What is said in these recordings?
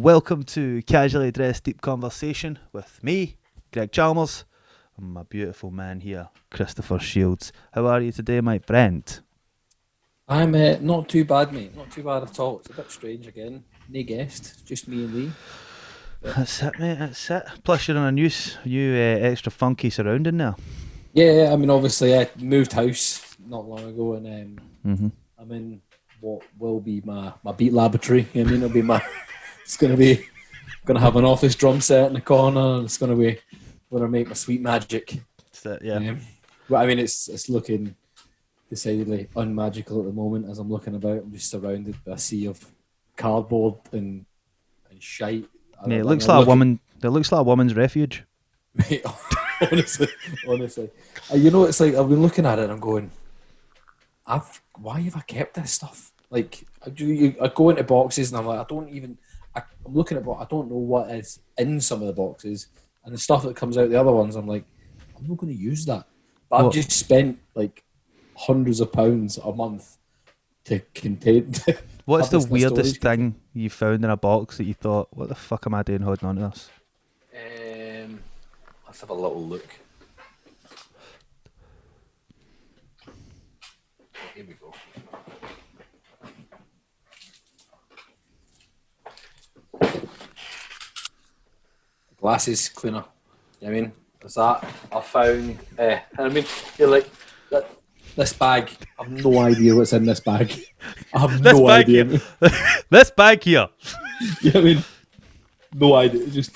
Welcome to Casually Dressed Deep Conversation with me, Greg Chalmers, and my beautiful man here, Christopher Shields. How are you today, my friend? I'm not too bad, mate. Not too bad at all. It's a bit strange again. No guest, just me and thee. But That's it, mate, that's it. Plus you're on a new extra funky surrounding there. yeah, I mean, obviously, I moved house not long ago, and Mm-hmm. I'm in what will be my beat laboratory. I mean, it'll be my. It's gonna have an office drum set in the corner, and it's gonna be where I make my sweet magic. That's it, yeah. But I mean, it's looking decidedly unmagical at the moment as I'm looking about. I'm just surrounded by a sea of cardboard and shite. Mate, it I looks mean, like a woman. It looks like a woman's refuge. Mate, honestly, you know, it's like I've been looking at it and I'm going, why have I kept this stuff? Like, I go into boxes and I'm like, I'm looking at, I don't know what is in some of the boxes, and the stuff that comes out the other ones, I'm like, I'm not going to use that. But I've What? just spent like hundreds of pounds a month to contain. What's have the this in a weirdest storage thing you found in a box that you thought, what the fuck am I doing holding on to this? Let's have a little look. Here we go. Glasses cleaner. You know what I mean? There's that. I found. And I mean, you're like, this bag. I have no idea what's in this bag. I have This no bag idea. here. This bag here. You know what I mean? No idea. It's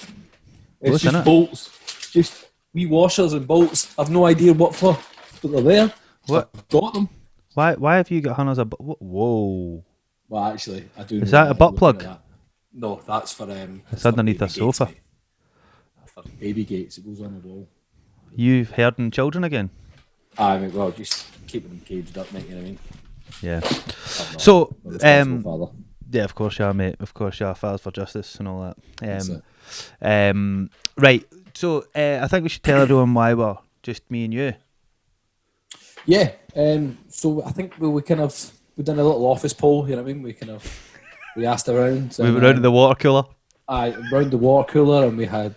What's in just it? bolts. Just wee washers and bolts. I've no idea what for, but they're there. So What? I've got them. Why have you got hunters? Whoa! Well, actually, I do. Is know that a why butt looking plug? at that. No, that's for It's for underneath baby a sofa. Gates, mate. That's for baby gates. It goes on the wall. You've herding children again? I mean, well, just keeping them caged up, mate. You know what I mean? Yeah. I'm not So, a responsible father. yeah, of course you are, mate. Of course you are. Fathers for justice and all that. That's it. Right. So, I think we should tell everyone why we're just me and you. Yeah. So I think we done a little office poll. You know what I mean? We asked around. We were out of the water cooler. Around the water cooler, and we had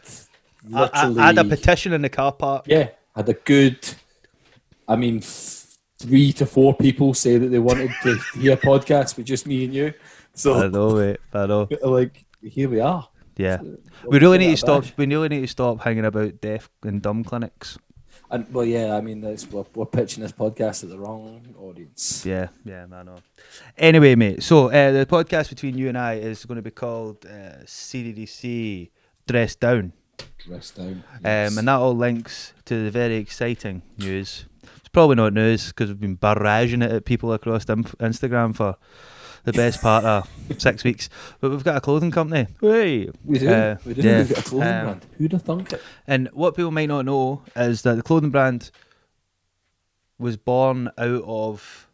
literally. I had a petition in the car park. Yeah, had a good. I mean, 3 to 4 people say that they wanted to hear a podcast with just me and you. So I know, mate. I know. like, here we are. Yeah. So, We really give it need a to stop. bash. We really need to stop hanging about deaf and dumb clinics. And well, yeah, I mean, we're pitching this podcast at the wrong audience. Yeah, I know. Anyway, mate, so the podcast between you and I is going to be called CDDC Dressed Down. Dressed down. Yes. And that all links to the very exciting news. It's probably not news because we've been barraging it at people across Instagram for the best part of 6 weeks. But we've got a clothing company. Hey. We do. Yeah. We've got a clothing brand. Who'd have thunk it? And what people might not know is that the clothing brand was born out of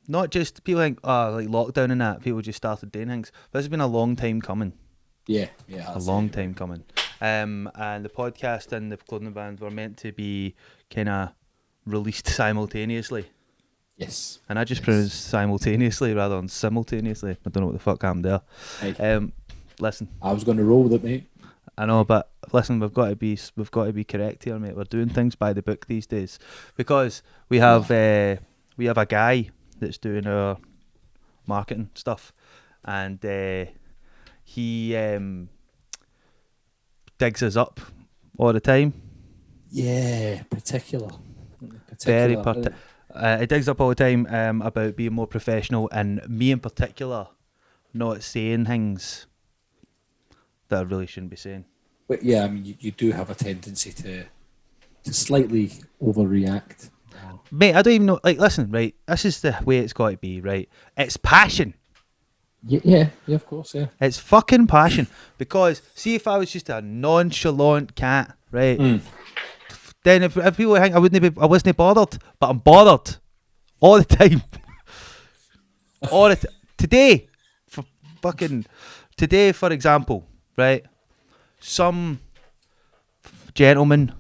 not just people think, like lockdown and that, people just started doing things. But it's been a long time coming. Yeah. A long time coming. And the podcast and the clothing brand were meant to be kind of released simultaneously. Yes. And I just pronounced simultaneously rather than simultaneously. I don't know what the fuck happened there. Hey, Listen, I was going to roll with it, mate. I know, but listen, we've got to be correct here, mate. We're doing things by the book these days because we have a guy that's doing our marketing stuff, and he digs us up all the time. Yeah, particular. Very he digs up all the time about being more professional, and me in particular, not saying things that I really shouldn't be saying. But yeah, I mean, you do have a tendency to slightly overreact. Mate, I don't even know. Like, listen, right? This is the way it's got to be, right? It's passion. Yeah, of course, yeah. It's fucking passion. Because see, if I was just a nonchalant cat, right? Then if people think I wasn't bothered, but I'm bothered all the time. Today, for example, right? Some gentleman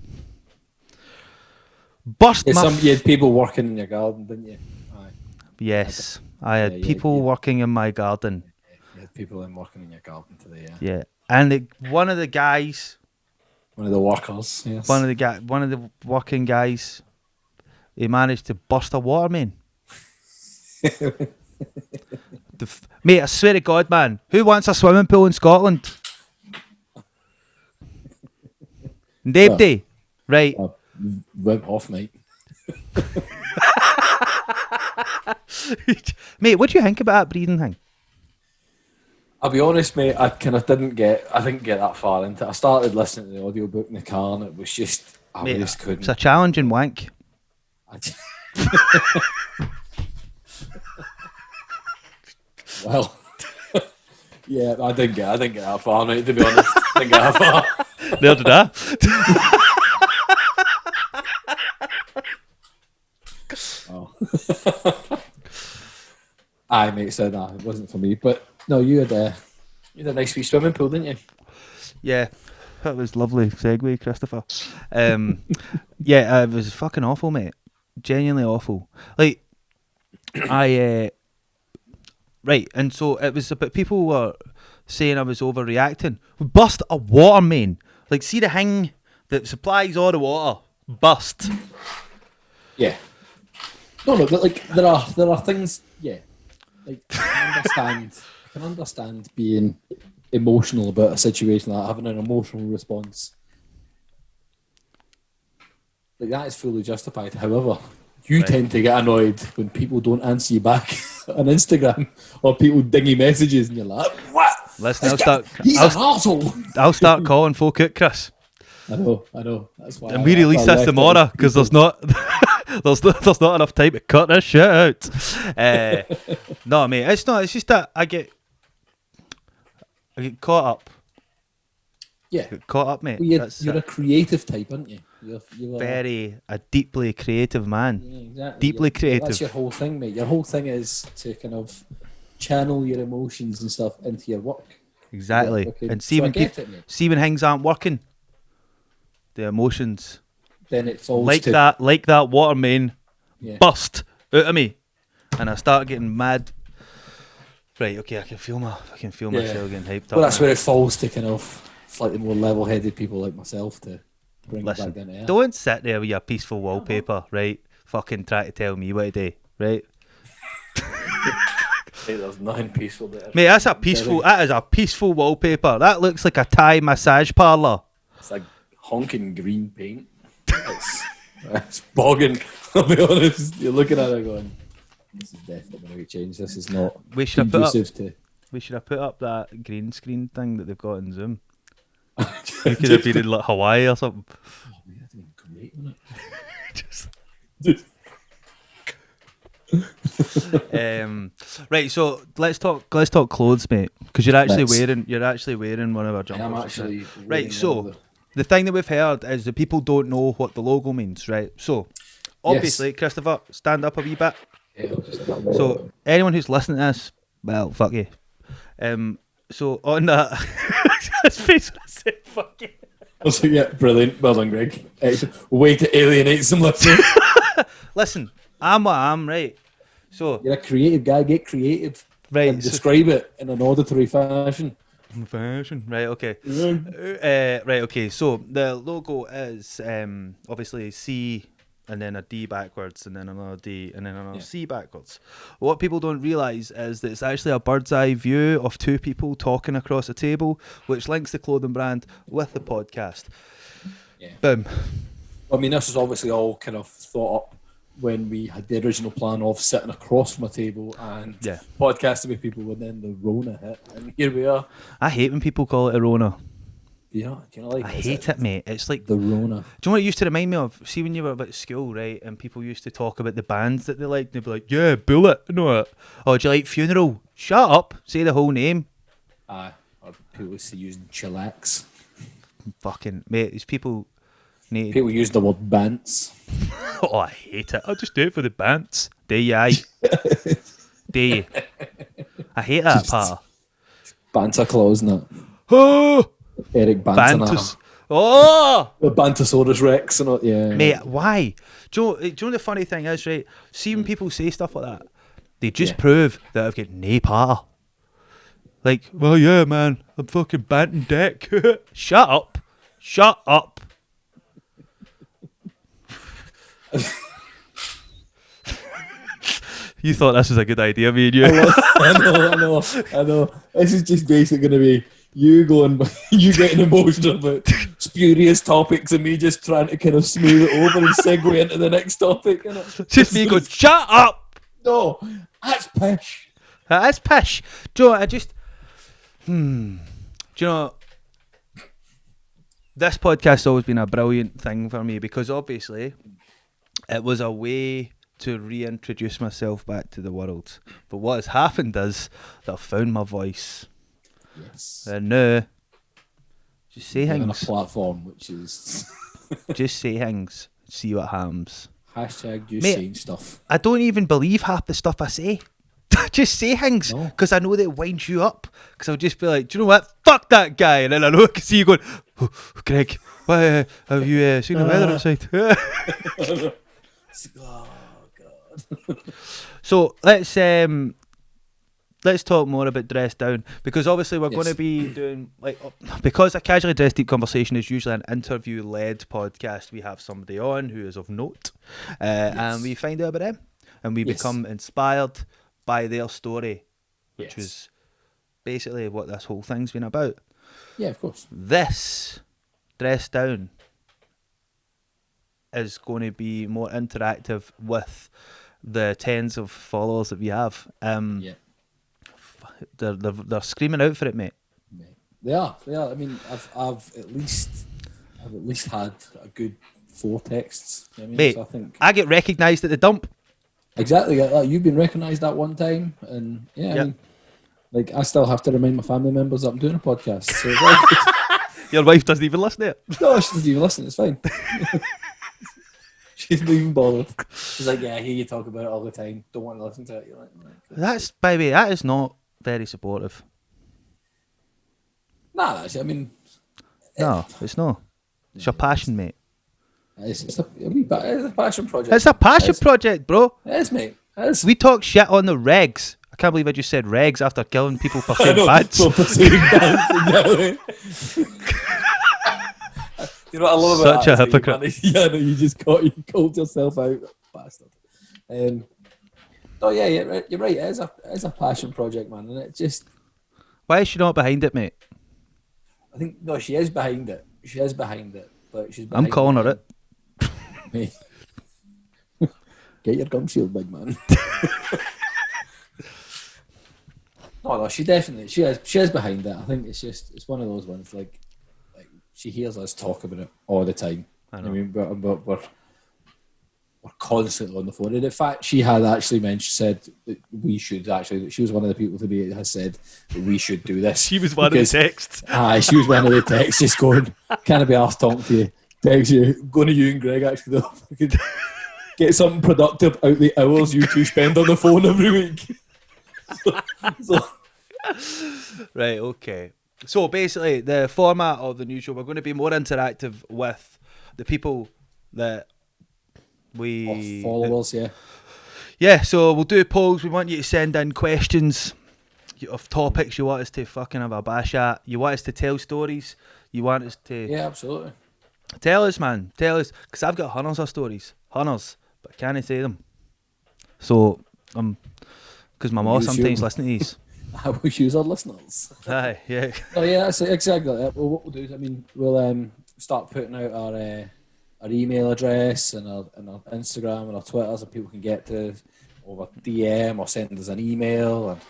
burst Yeah, my. you had people working in your garden, didn't you? Aye. Yes, I had Yeah, people yeah. working in my garden people in working in your garden today. Yeah. Yeah, and one of the guys, One of the workers. Yes. one of the working guys, he managed to burst a water main. Mate, I swear to God, man, who wants a swimming pool in Scotland? Nobody. Right. Went off, mate. Mate, what do you think about that breathing thing? I'll be honest, mate. I didn't get that far into it. I started listening to the audiobook in the car, and it was just Mate, just couldn't. It's a challenging wank. Well, yeah, I didn't get that far, mate. To be honest, didn't get that far. Neither did I. Oh. Aye, mate. So no, it wasn't for me. But no, you had a nice wee swimming pool, didn't you? Yeah, that was lovely segue, Christopher. Yeah, it was fucking awful, mate. Genuinely awful. Like, right, and so it was about people were saying I was overreacting. We bust a water main. Like, see the thing that supplies all the water bust. Yeah. No, but like there are things. Yeah, like I can understand being emotional about a situation, like having an emotional response. Like that is fully justified. However, you tend to get annoyed when people don't answer you back on Instagram or people dingy messages, and you're like, "What? Listen, He's an arsehole." I'll start calling folk out, Chris. I know. That's why. And we release this tomorrow because there's not there's not enough time to cut this shit out. No, mate, it's not. It's just that I get caught up. Yeah, Get caught up, mate. Well, you're a creative type, aren't you? You're a deeply creative man. Yeah, exactly. Deeply creative. That's your whole thing, mate. Your whole thing is to kind of channel your emotions and stuff into your work. Exactly. Yeah, okay. And see when things aren't working, the emotions then it falls like that water main bust out of me, and I start getting mad. Right, okay, I can feel myself getting hyped up. Well, that's where it falls to kind of slightly more level-headed people like myself to bring it back down to earth. Don't sit there with your peaceful wallpaper, right? Fucking try to tell me what to do, right? Hey, there's nothing peaceful there. Mate, that is a peaceful wallpaper. That looks like a Thai massage parlour. It's like honking green paint. It's bogging. I'll be honest. You're looking at it going, this is definitely going to be changed. This is not conducive to... We should have put up that green screen thing that they've got in Zoom. You could have been in like Hawaii or something. Oh, man, that'd been great, wouldn't it? Right, so let's talk clothes, mate, because you're actually wearing one of our jumpers. I'm actually right. So the thing that we've heard is that people don't know what the logo means, right? So obviously, Christopher, stand up a wee bit. Yeah, so anyone who's listening to this, well, fuck you. So on that, his face when I said fuck you. Also, yeah, brilliant. Well done, Greg. Way to alienate some listeners. Listen, I'm what I am, right? So you're a creative guy. Get creative, right? And describe it in an auditory fashion. Right? Okay. Right. Okay. So the logo is obviously C, and then a D backwards, and then another D, and then another C backwards. What people don't realise is that it's actually a bird's eye view of two people talking across a table, which links the clothing brand with the podcast. Yeah. Boom. I mean, this was obviously all kind of thought up when we had the original plan of sitting across from a table and podcasting with people, and then the Rona hit, and here we are. I hate when people call it a Rona. Do you know, like I hate it, mate. It's like the Rona. Do you know what it used to remind me of? See, when you were at school, right, and people used to talk about the bands that they liked, they'd be like, "Yeah, Bullet, you know it." Oh, do you like Funeral? Shut up. Say the whole name. Or people used to use chillax. Fucking mate, these people. People use the word bants. Oh, I hate it. I'll just do it for the bants. Do you? Do you? I hate that part. Banter clause, isn't it? Oh. Eric Bantus. Oh! The Bantosaurus Rex and all, yeah. Mate, why? Do you know the funny thing is, right? See when people say stuff like that, they just prove that I've got no power. Like, well, yeah, man, I'm fucking banting deck. Shut up. Shut up. You thought this was a good idea, me and you. I know. This is just basically going to be you going, you getting emotional about spurious topics and me just trying to kind of smooth it over and segue into the next topic. Just me going, shut up. No, that's pish. That's pish. Do you know what, do you know, this podcast has always been a brilliant thing for me because obviously it was a way to reintroduce myself back to the world. But what has happened is that I've found my voice. Yes. And now, just say On a things. platform which is Just say things. See what happens. hashtag just Mate, saying stuff. I don't even believe half the stuff I say. Just say things because I know that it winds you up. Because I'll just be like, do you know what? Fuck that guy. And then I know I can see you going, oh, Greg, why, have you seen the weather outside? Oh God. So let's talk more about Dress Down because obviously we're going to be doing because a casually dressed deep conversation is usually an interview led podcast. We have somebody on who is of note, and we find out about them, and we become inspired by their story, which was basically what this whole thing's been about. Yeah, of course. This Dress Down is going to be more interactive with the tens of followers that we have. They're screaming out for it, mate. They are. I mean, I've at least had a good 4 texts. You know what I mean? Mate, so I think I get recognised at the dump. exactly. Like, you've been recognised that one time, and I mean, like I still have to remind my family members that I'm doing a podcast. So it's like, Your wife doesn't even listen to it. no, she doesn't even listen. It's fine. She's not even bothered. She's like, yeah, I hear you talk about it all the time. Don't want to listen to it. You're like, That's, baby, that is not very supportive. nah, I mean, No, it's not. It's your passion, mate. it's a passion project. It's a passion project, bro. It is, mate. It is. We talk shit on the regs. I can't believe I just said regs after killing people for saying bads. For saying bads, exactly. You know what I love about Such a that? hypocrite. Yeah, no, you called yourself out, bastard. No, yeah, you're right. It is a passion project, man, and it just. Why is she not behind it, mate? I think no, she is behind it. She is behind it, but she's. Behind I'm calling her it. Mate. Get your gum shield, big man. No, she is behind it. I think it's one of those ones like she hears us talk about it all the time. I know. I mean, we're constantly on the phone. And in fact, she had actually said that we should actually. That she was one of the people that has said that we should do this. She was one of the texts. She was one of the texts just going, "Can I be asked talking to you?" Text you, going to you and Greg actually though. Get something productive out the hours you two spend on the phone every week. Right, okay. So basically, the format of the new show, we're going to be more interactive with the people that we... followers, yeah. Yeah, so we'll do polls. We want you to send in questions of topics you want us to fucking have a bash at. You want us to tell stories. You want us to... Yeah, absolutely. Tell us, man. Tell us. Because I've got hundreds of stories. Hundreds. But I can't say them. So, because my mom sometimes listens to these. I will use our listeners. Aye, yeah. Oh yeah, that's exactly it. Well, what we'll do is, I mean, we'll start putting out our email address and our Instagram and our Twitter so people can get to us over DM or send us an email and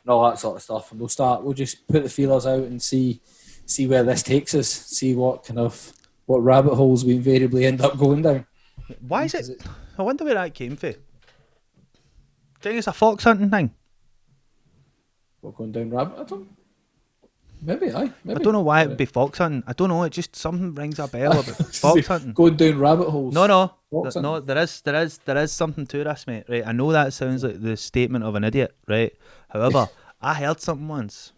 all that sort of stuff. And we'll just put the feelers out and see where this takes us. See what rabbit holes we invariably end up going down. Why is it? I wonder where that came from. Do you think it's a fox hunting thing? What, going down rabbit? I don't. Maybe. I don't know why it would be fox hunting. I don't know. It just something rings a bell about fox hunting. Going down rabbit holes. No. There is something to this, mate. Right. I know that sounds like the statement of an idiot, right? However, I heard something once.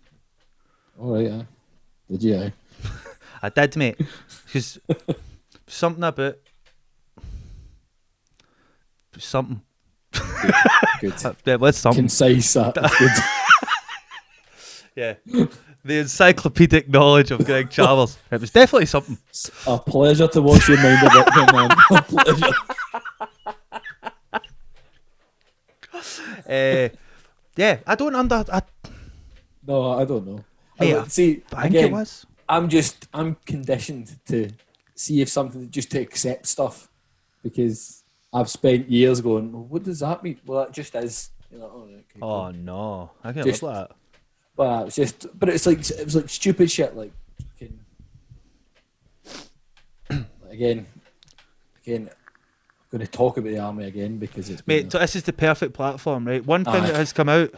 All right. Yeah. Did you? I did, mate. Because something about something. Good. There was something. Concise. That's good. Yeah. The encyclopedic knowledge of Greg Chalmers. It was definitely something. It's a pleasure to watch your mind about him, man. A pleasure. Yeah, I don't No, I don't know. Mate, See, I think it again, was. I'm conditioned to see if something, just to accept stuff, because I've spent years going, well, what does that mean? Well, that just is. You're like, oh, right, okay, cool. Oh no, I can't Just- live like that. But it's just, but it was like stupid shit, like fucking. again, I'm going to talk about the army again because it's been Mate, this is the perfect platform, right? One thing Aye. that has come out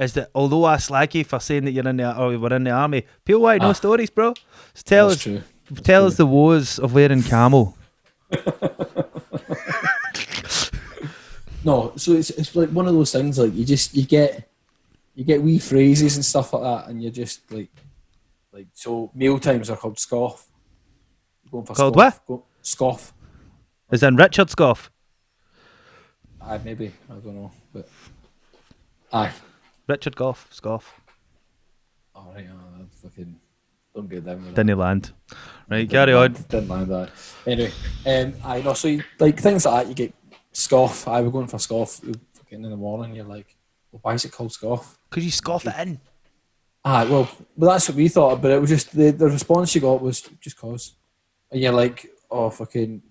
is that although I slag you for saying that you're in the or we're in the army, people want to know stories, bro. So tell us, true. That's tell true. us the woes of wearing camo. No, so it's like one of those things, like you get wee phrases and stuff like that, and you're just like so meal times are called scoff. Going for Called scoff. what? Scoff. Is in Richard Scoff. Maybe I don't know, but aye. Richard Goff, Scoff. All right, I fucking don't get down with that. Didn't land. Right, carry on. Didn't land that. Anyway, I know. So like things like that, you get scoff. I was going for scoff. Fucking in the morning, you're like, well, why is it called scoff? Because you scoff it in. Well, that's what we thought, but it was just the response you got was just cause. And you're like, oh, fucking,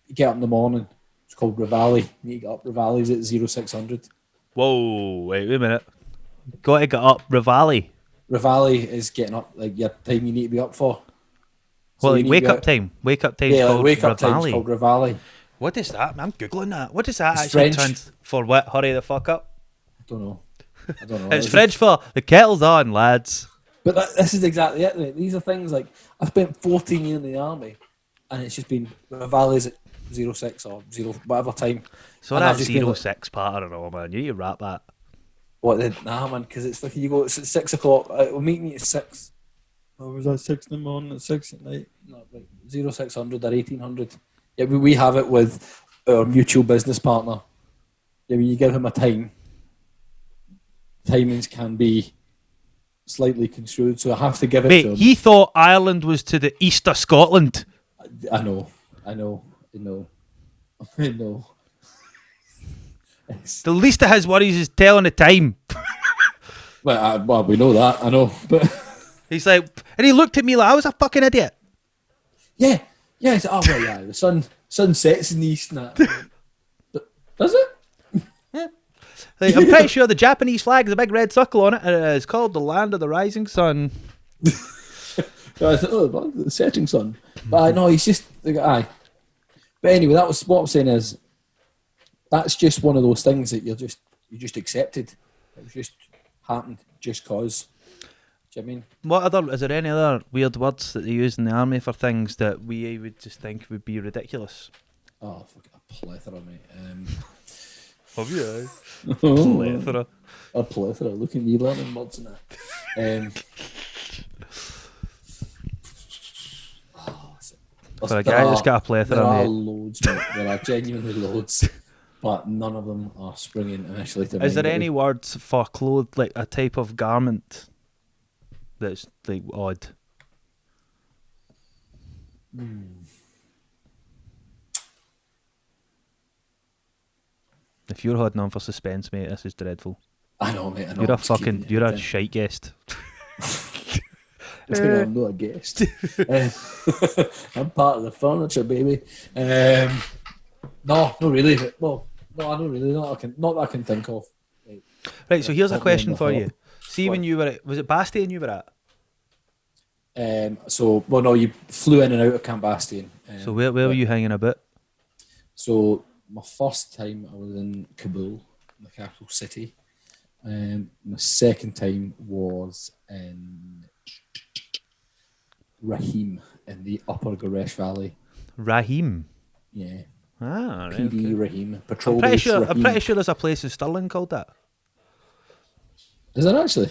you get up in the morning, it's called Rivali. You get up, Rivali's at 0600. Whoa, wait a minute. Got to get up, Rivali. Rivali is getting up, like your time you need to be up for. Well, you like need wake to be up time. Wake up time's Yeah, called like wake up time's Rivali. called Rivali. What is that? I'm googling that. What does that It's actually French. for? What? Hurry the fuck up. I don't know. It's French for the kettle's on, lads. But this is exactly it, mate. These are things like, I spent 14 years in the army, and it's just been Rivali's at 06 or 0 whatever time. So And that I've just been 06 part, I don't know, man. You need to wrap that. What then? Nah, man, because it's like you go. It's at 6 o'clock. We're meeting at 6. Oh, was that 6 in the morning? At 6 at night? No, like 0600 or 1800. Yeah, we have it with our mutual business partner. Yeah, when you give him a time, timings can be slightly construed. So I have to give it Mate, to him. he thought Ireland was to the east of Scotland. I know. The least of his worries is telling the time. Well, we know that. I know, but He's like, and he looked at me like I was a fucking idiot. yeah. It's, oh well, yeah. The sun sets in the east. And that. But does it? Like, I'm pretty sure the Japanese flag has a big red circle on it, and it's called the land of the rising sun. The setting sun. But I know he's just aye. But anyway, that was what I'm saying is that's just one of those things that you just accepted. It was just happened just cause. Do you know what I mean? Is there any other weird words that they use in the army for things that we would just think would be ridiculous? Oh, fucking a plethora, mate. Have you? Plethora. A plethora. Look at me learning words and that. For a guy that's got a plethora, there are mate. loads, mate. There are genuinely loads, but none of them are springing initially to mind. Is there any words for clothes, like a type of garment that's like odd? If you're holding on for suspense, mate, this is dreadful. I know, mate. I know. You're a shite guest. I'm not a guest. I'm part of the furniture, baby. No, not really. But, well, no, I don't really. Not that I can think of. Right, so here's a Not question on the for hop. you. See, when you were at, was it Bastion you were at? No, you flew in and out of Camp Bastion. So where were you hanging about? So my first time I was in Kabul, the capital city. My second time was in Rahim in the Upper Garesh Valley. Rahim. Yeah. Ah, right, PD okay. Rahim. Patrol I'm pretty base sure. Rahim. I'm pretty sure there's a place in Stirling called that. Is that actually?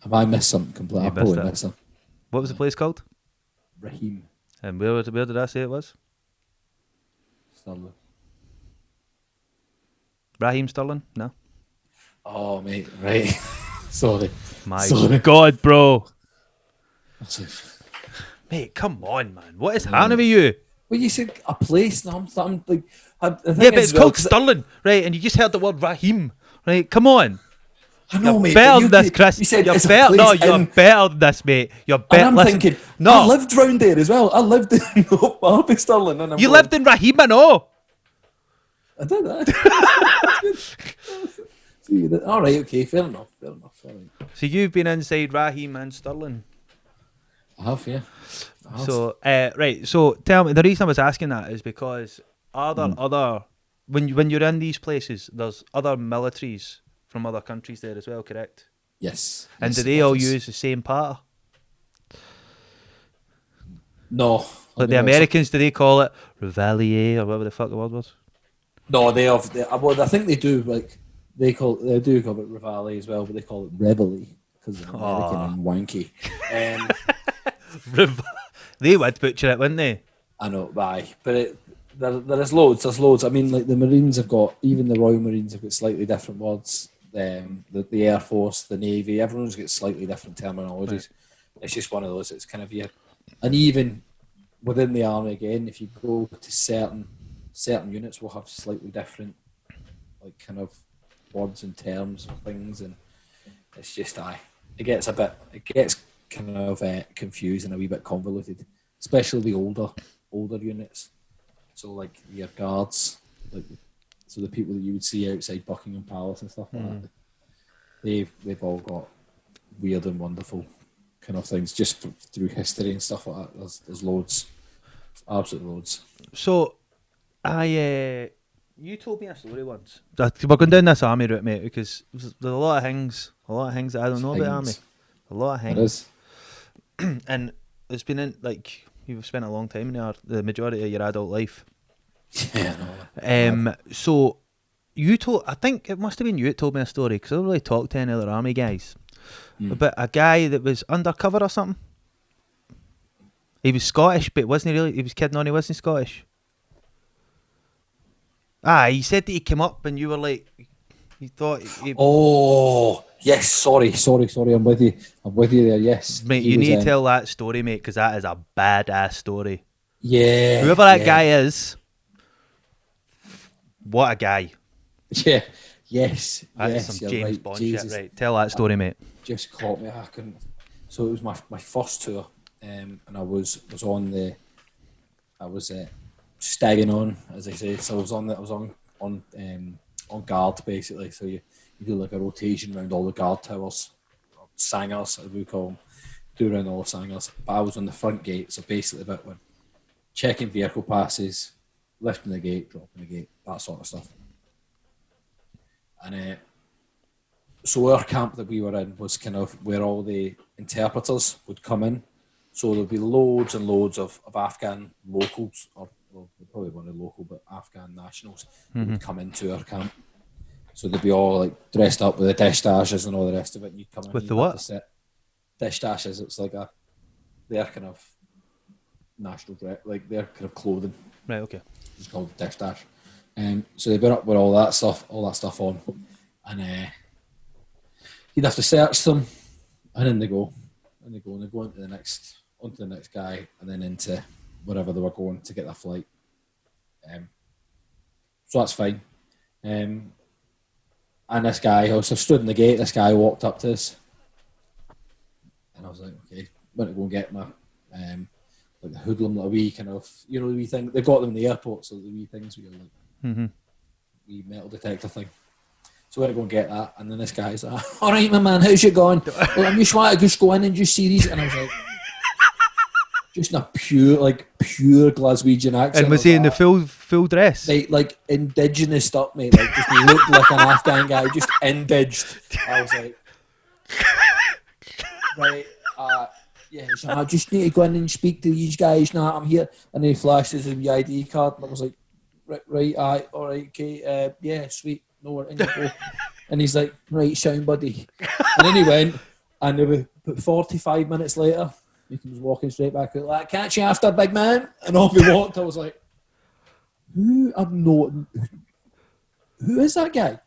Have I missed something completely? You I probably missed it. missed something. What was the place called? Rahim. And where did I say it was? Stirling. Raheem Sterling? No. Oh, mate, right. Sorry. My Sorry. God, bro. That's it. Mate, come on, man. What is happening with you? Well, you said a place, and I'm like, the thing Yeah, but is, it's well, called 'cause Sterling, right? And you just heard the word Raheem, right? Come on. I You're know, mate, but better than this, Chris. you said You're it's a better. No, place you're in, better than this, mate. You're and better. I'm Listen, thinking, I no. lived round there as well. I lived in Harvey Stirling, and I'm You going, lived in Raheem, I know. I did that. All right, okay, fair enough, fair enough. All right. So you've been inside Raheem and Sterling. I have, yeah. I have. So, right. So tell me, the reason I was asking that is because are there other when you're in these places, there's other militaries from other countries there as well, correct? Yes. And do yes, they all office. use the same patter? No. Like the Americans, do they call it Reveille or whatever the fuck the word was? No, they have. Well, I think they do. Like they do call it Rivale as well, but they call it Reveille because they're American and wanky. They would butcher it, wouldn't they? I know, but there is loads. There's loads. I mean, like the Marines have got, even the Royal Marines have got slightly different words. The Air Force, the Navy, everyone's got slightly different terminologies. Right. It's just one of those. It's kind of and even within the army again, if you go to certain units, will have slightly different, like kind of words and terms and things, and it's just it gets kind of confused and a wee bit convoluted, especially the older units. So like your guards, so the people that you would see outside Buckingham Palace and stuff like that, they've all got weird and wonderful kind of things just through history and stuff like that. There's loads, absolutely loads. So, you told me a story once. We're going down this army route, mate, because there's a lot of things that I don't know about army. A lot of things. It is. And it's been in, like, you've spent a long time in the majority of your adult life. Yeah, no. So, I think it must have been you that told me a story, because I don't really talk to any other army guys, about a guy that was undercover or something. He was Scottish, but wasn't he really? He was kidding on, he wasn't Scottish. He said that he came up and you were like, you thought... Oh, yes, sorry, I'm with you there, yes. Mate, you need to tell that story, mate, because that is a badass story. Yeah. Whoever that guy is, what a guy. Yeah, yes. That's some James Bond shit, right? Tell that story, mate. Just caught me, I couldn't... So it was my first tour, and I was stagging on, as I say. So I was on guard basically. So you do like a rotation around all the guard towers, or sangers as we call them, do around all the sangers. But I was on the front gate, so basically about when checking vehicle passes, lifting the gate, dropping the gate, that sort of stuff. And so our camp that we were in was kind of where all the interpreters would come in. So there'd be loads and loads of Afghan locals, or well, they probably weren't local, but Afghan nationals who would come into our camp. So they'd be all like dressed up with the dashtashes and all the rest of it. And you'd come in with the what? Dashtashes. It's like their kind of national dress, like their kind of clothing. Right. Okay. It's called dashtash. So they'd been up with all that stuff on, and you'd have to search them, and then they go onto the next guy, and then into wherever they were going to get their flight. So that's fine. And this guy also stood in the gate. This guy walked up to us, and I was like, okay, went to go and get my like the hoodlum, like a wee kind of, the wee thing. They got them in the airport, so the wee things were like wee metal detector thing. So I went to go and get that, and then this guy's like, all right, my man, how's it going? Well, I'm just want to just go in and just see these, and I was like, just in a pure Glaswegian accent. And was he in the full dress? Like indigenous stuff, mate. Like just looked like an Afghan guy, just indiged. I was like, right, yeah. So I just need to go in and speak to these guys. Now I'm here, and he flashed his ID card, and I was like, right, all right, okay, yeah, sweet, no worries, in you go. And he's like, right, sound buddy. And then he went, and about 45 minutes later, he comes walking straight back out, like, catch you after, big man. And off he walked. I was like, who? I'm not. who is that guy?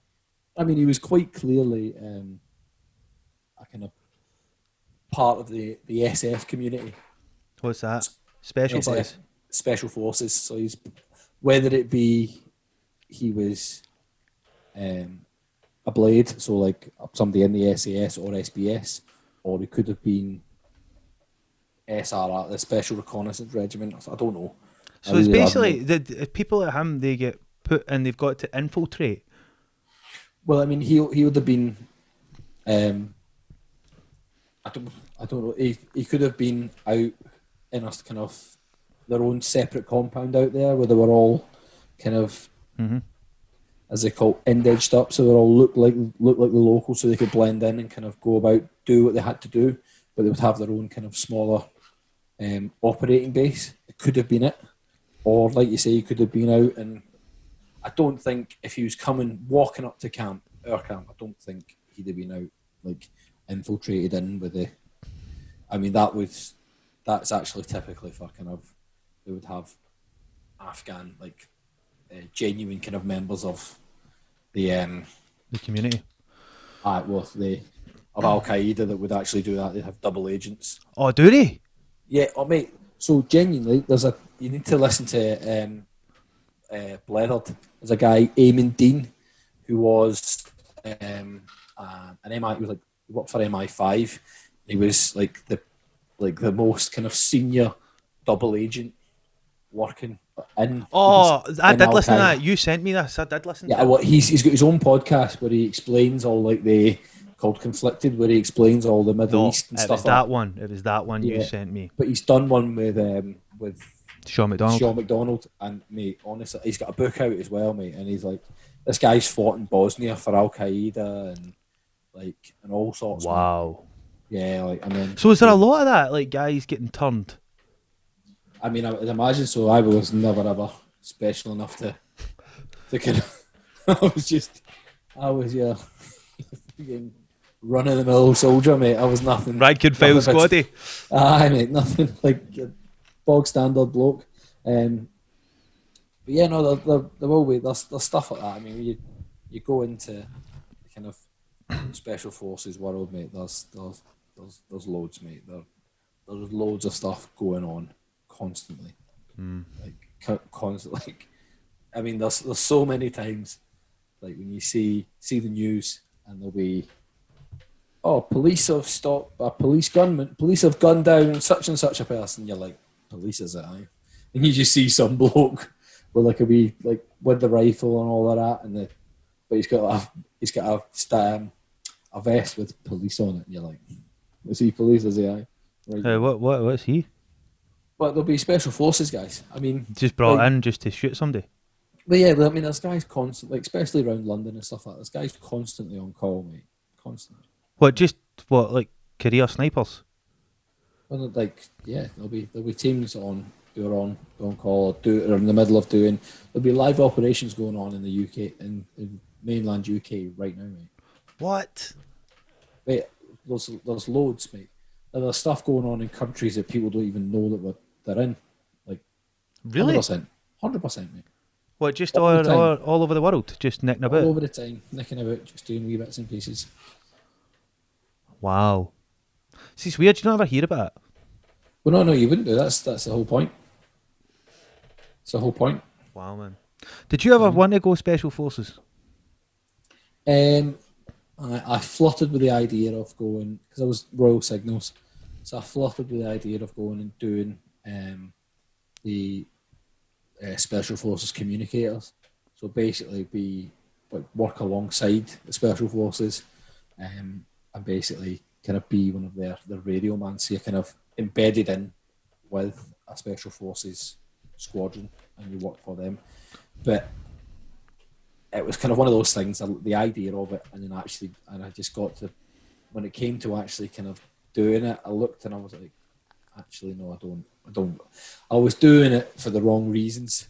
I mean, he was quite clearly a kind of part of the SF community. What's that? Special SF, boys. Special Forces. So he's, whether it be he was a blade, so like somebody in the SAS or SBS, or he could have been SRR, the Special Reconnaissance Regiment. I don't know. So it's basically the people like him, they get put and they've got to infiltrate. Well, I mean, he would have been. I don't know. He could have been out in a kind of their own separate compound out there where they were all kind of, as they call it, indeged up, so they all look like the locals, so they could blend in and kind of go about, do what they had to do, but they would have their own kind of smaller operating base. It could have been it, or like you say, he could have been out. And I don't think if he was walking up to our camp, I don't think he'd have been out like infiltrated in with the. I mean, that's actually typically for kind of, they would have Afghan, like genuine kind of members of the community. of Al Qaeda that would actually do that. They'd have double agents. Oh, do they? Yeah, mate. So genuinely, you need to listen to Blethered. There's a guy, Eamon Dean, who was an MI. He was like, he worked for MI5. He was like the most kind of senior double agent working in. Oh, I did listen to Al-Qaeda. that. You sent me this. I did listen to Yeah, it. well, he's got his own podcast where he explains all called Conflicted, where he explains all the Middle East and it stuff. was that one. It was that one you Yeah. sent me. But he's done one with Sean McDonald. Sean McDonald, and mate, honestly, he's got a book out as well, mate. And he's like, this guy's fought in Bosnia for Al Qaeda and all sorts. Wow. Mate. Yeah, and then. So is there a lot of that, like guys getting turned? I mean, I would imagine so. I was never ever special enough to kind of. I was run of the mill soldier, mate. I was nothing. Rank and file squaddy. Aye, mate, nothing like a bog standard bloke. But yeah, no, there will be there's stuff like that. I mean, you go into kind of special forces world, mate. There's loads, mate. There's loads of stuff going on constantly, constantly. Like, I mean, there's so many times, like when you see the news and there'll be, police have stopped a police gunman. Police have gunned down such and such a person. You're like, police is it? Aye. And you just see some bloke with like a wee with the rifle and all of that, but he's got a vest with police on it. And you're like, is he police? Is he? Aye. Right. What's he? But there'll be special forces guys. I mean, just brought in just to shoot somebody. But yeah, I mean, there's guys constantly, especially around London and stuff like that. There's guys constantly on call, mate. Constantly. Like career snipers? Well, there'll be teams on who are on call or in the middle of doing. There'll be live operations going on in the UK, in mainland UK right now, mate. What? Mate, there's loads, mate. There's stuff going on in countries that people don't even know that they're in. Like, really? 100%, mate. What, just all over the world? Just nicking about? All over the time, nicking about, just doing wee bits and pieces. Wow. See, it's weird, you don't ever hear about it. Well, no, you wouldn't do. That's the whole point. It's the whole point. Wow, man. Did you ever want to go special forces? I flirted with the idea of going, because I was Royal Signals, so I flirted with the idea of going and doing the Special Forces communicators. So basically work alongside the Special Forces and basically kind of be one of their radio man. So you're kind of embedded in with a Special Forces squadron and you work for them. But it was kind of one of those things, the idea of it, and I just got to, when it came to actually kind of doing it, I looked and I was like, actually, no, I don't. I was doing it for the wrong reasons.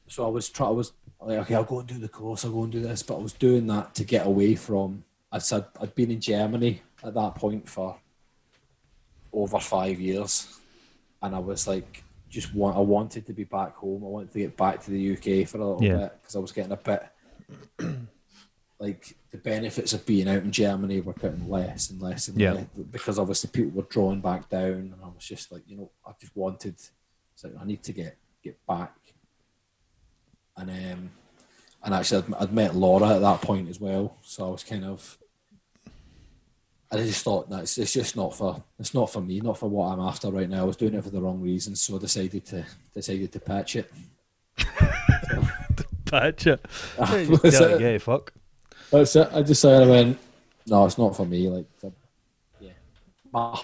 So I was like, okay, I'll go and do the course, I'll go and do this, but I was doing that to get away from, I'd been in Germany at that point for over 5 years, and I was like, I wanted to be back home. I wanted to get back to the UK for a little bit because I was getting a bit like the benefits of being out in Germany were getting less and less and less because obviously people were drawing back down, and I was just like, I just wanted. It's like I need to get back, and actually I'd met Laura at that point as well, so I was kind of. I just thought that it's just not for me, not for what I'm after right now. I was doing it for the wrong reasons, so I decided to patch it. So, patch it. Yeah, fuck. That's it. I decided, I went, no, it's not for me. Like, I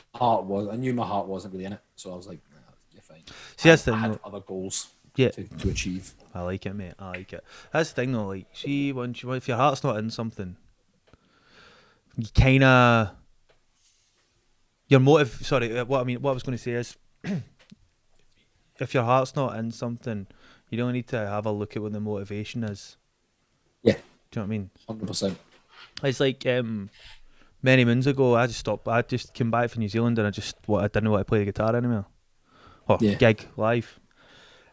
knew my heart wasn't really in it, so I was like, nah, you're fine. See, that's the I thing. had other goals Yeah. to achieve. I like it, mate. I like it. That's the thing, though. Like, see, if your heart's not in something, you kind of your motive. Sorry, what I was going to say is, if your heart's not in something, you don't need to have a look at what the motivation is. Yeah. Do you know what I mean? 100%. It's like many moons ago, I just stopped. I just came back from New Zealand and I didn't want to play the guitar anymore. Gig live,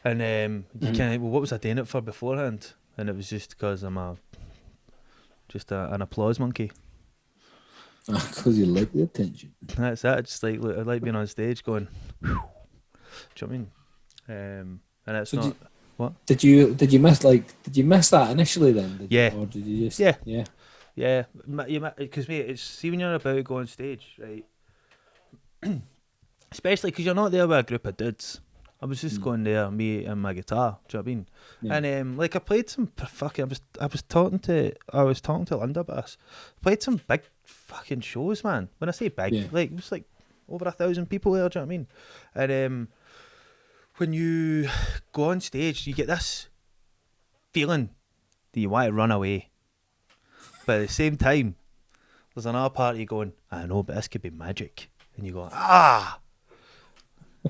and you kind of what was I doing it for beforehand? And it was just because I'm an applause monkey. Because you like the attention. That's it. I just I like being on stage going. Whew. Do you know what I mean? And it's not. What did you miss that initially then? Or did you just yeah because mate, it's see when you're about to go on stage, right? Especially because you're not there with a group of dudes. I was just going there, me and my guitar. Do you know what I mean? Yeah. And I played some fucking. I was talking to Linda about this. Played some big fucking shows, man. When I say big, it was like over 1,000 people there. Do you know what I mean? And when you go on stage, you get this feeling that you want to run away, but at the same time, there's another part of you going, I know, but this could be magic, and you go,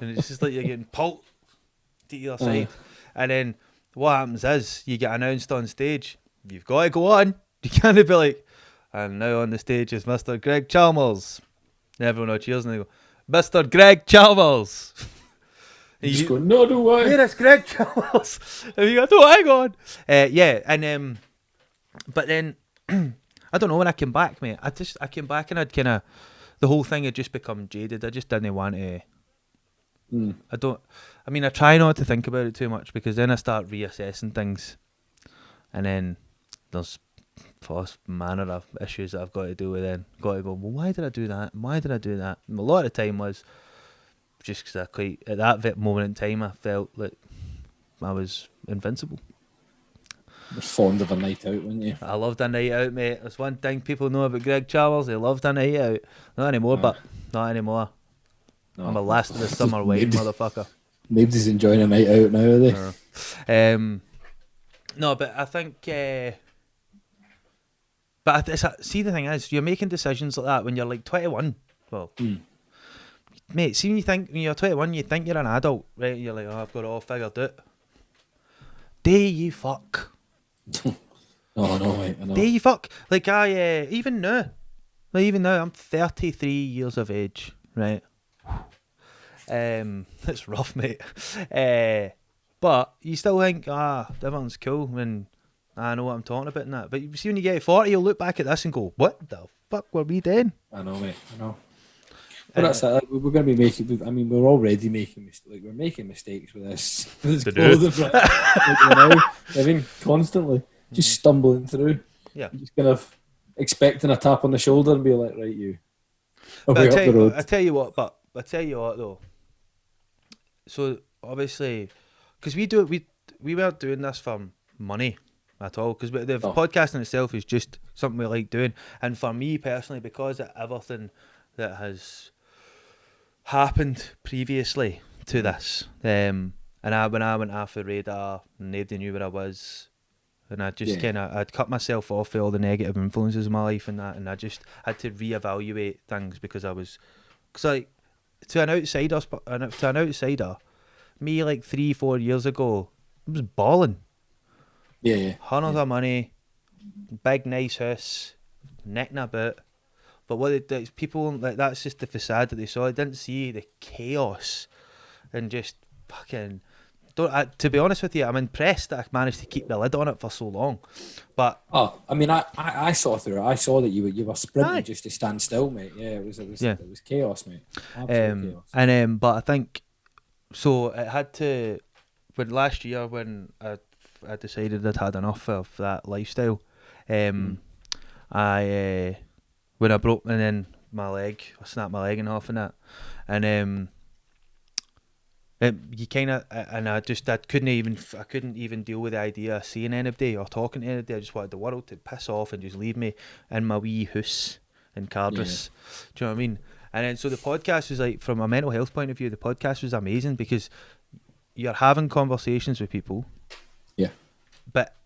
and it's just like you're getting pulled to the other side. And then what happens is you get announced on stage. You've got to go on. You can't be like, and now on the stage is Mr. Greg Chalmers. And everyone will cheers and they go, Mr. Greg Chalmers. You just go, no, don't worry. Here is Greg Chalmers. And you go, don't hang on. And but then I don't know, when I came back, mate, I came back and I'd kind of, the whole thing had just become jaded. I just didn't want to. I try not to think about it too much because then I start reassessing things, and then there's false manner of issues that I've got to do with. Then got to go, well, why did I do that? Why did I do that? And a lot of the time was just because at that moment in time I felt like I was invincible. You were fond of a night out, weren't you? I loved a night out, mate. That's one thing people know about Greg Chalmers. He loved a night out. Not anymore, but not anymore. No, I'm a last of the summer wine, motherfucker. Nobody's enjoying a night out now, are they? No, but I think. See, the thing is, you're making decisions like that when you're like 21. Well, mate, see when you're 21, you think you're an adult, right? You're like, I've got it all figured out. Day you fuck. Oh no, mate, I know. Day you fuck. Like even now, I'm 33 years of age, right? It's rough, mate. But you still think, everyone's cool when I know what I'm talking about and that. But you see, when you get to 40, you'll look back at this and go, what the fuck were we doing? I know, mate, I know. But that's it. We're going to be making. We're already making mistakes. We're making mistakes with this. Constantly just stumbling through. Yeah, just kind of expecting a tap on the shoulder and be like, right, you. I tell you what though. So obviously, because we weren't doing this for money at all. Because the podcasting itself is just something we like doing, and for me personally, because of everything that has happened previously to this, and when I went off the radar, nobody knew where I was, and I just I'd cut myself off for all the negative influences in my life and that, and I just had to reevaluate things because to an outsider, me like 3-4 years ago, I was balling. Hundreds of money, big nice house, necking about. But people, like, that's just the facade that they saw. They didn't see the chaos and just fucking to be honest with you, I'm impressed that I managed to keep the lid on it for so long. But I mean, I saw through it. I saw that you were sprinting aye, just to stand still, mate. Yeah, yeah. it was chaos, mate. Absolute chaos. But I think so. It had to when last year when I decided I'd had enough of that lifestyle. Mm. I when I broke and then I snapped my leg in half and that, and you kind of and I couldn't even deal with the idea of seeing anybody or talking to anybody. I just wanted the world to piss off and just leave me in my wee house in Cardress. Do you know what I mean? And then so the podcast was like, from a mental health point of view, the podcast was amazing because you're having conversations with people, Yeah. but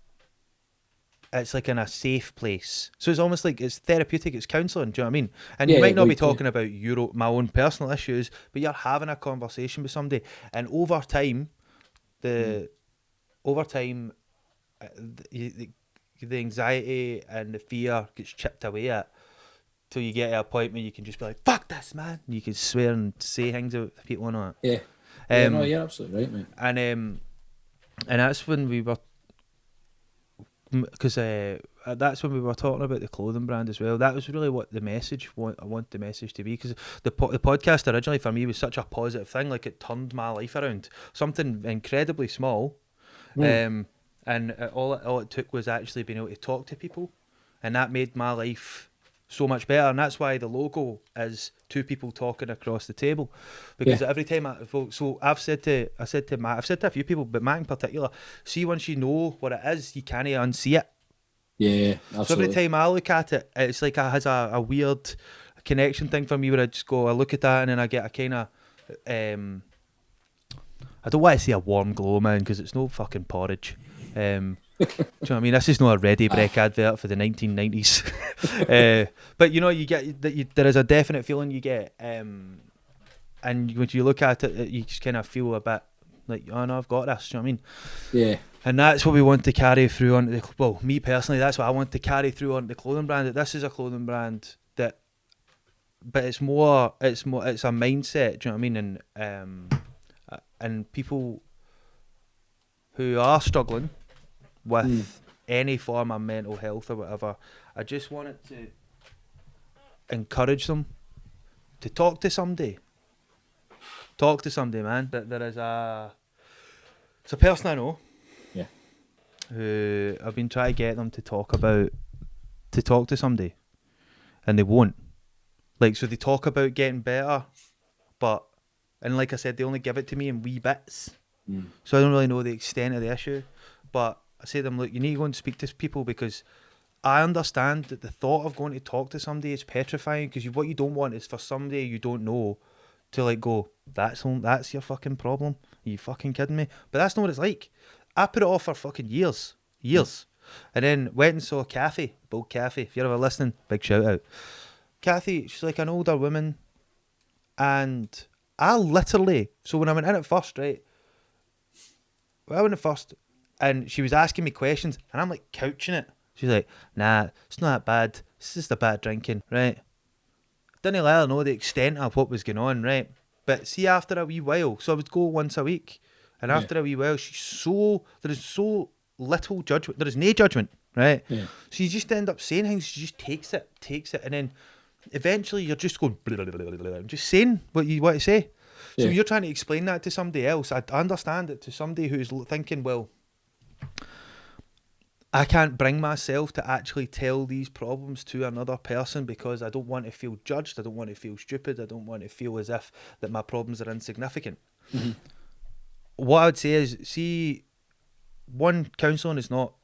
it's like in a safe place. So it's almost like it's therapeutic, it's counselling, do you know what I mean? And you Yeah, might not be like, yeah. talking about my own personal issues, but you're having a conversation with somebody. And over time, the the anxiety and the fear gets chipped away at till you get to a point where you can just be like, fuck this, man. And you can swear and say things about people and all Yeah. that. Yeah, no, you're absolutely right, mate. And that's when we were, because that's when we were talking about the clothing brand as well. That was really what the message I want the message to be, because the podcast originally for me was such a positive thing. Like, it turned my life around, something incredibly small, and all it took was actually being able to talk to people, and that made my life so much better. And that's why the logo is two people talking across the table, because every time I've said to Matt, I've said to a few people, but Matt in particular, see, once you know what it is, you can't unsee it. Yeah, absolutely. So every time I look at it, it's like it has a weird connection thing for me, where I just go, I look at that and then I get a kind of I don't want to say a warm glow, man, because it's no fucking porridge. Do you know what I mean? This is not a Ready Break advert for the 1990s. But you know, you get that there is a definite feeling you get, and when you look at it, you just kind of feel a bit like, oh no, I've got this. Do you know what I mean? Yeah. And that's what we want to carry through on me personally, that's what I want to carry through on the clothing brand. That this is a clothing brand that, but it's a mindset. Do you know what I mean? And people who are struggling with any form of mental health or whatever, I just wanted to encourage them to talk to somebody. Talk to somebody, man. That it's a person I know. Yeah. Who I've been trying to get them to talk to somebody, and they won't. Like, so they talk about getting better, and like I said, they only give it to me in wee bits. So I don't really know the extent of the issue. But I say to them, look, you need to go and speak to people, because I understand that the thought of going to talk to somebody is petrifying, because what you don't want is for somebody you don't know to like go, that's your fucking problem. Are you fucking kidding me? But that's not what it's like. I put it off for fucking years. And then went and saw Kathy, Bold Kathy. If you're ever listening, big shout out. Kathy, she's like an older woman, and I literally, so when I went in at first, right, and she was asking me questions, and I'm like couching it. She's like, nah, it's not that bad. It's just a bad drinking, right? Didn't let her know the extent of what was going on, right? But see, after a wee while, so I would go once a week, and after a wee while, there is so little judgment. There is no judgment, right? Yeah. So you just end up saying things. She just takes it, and then eventually you're just going blah, blah, blah, blah, blah, just saying what you want to say. So you're trying to explain that to somebody else. I understand it to somebody who's thinking, well, I can't bring myself to actually tell these problems to another person because I don't want to feel judged. I don't want to feel stupid. I don't want to feel as if that my problems are insignificant. Mm-hmm. What I would say is, see, one, counselling is not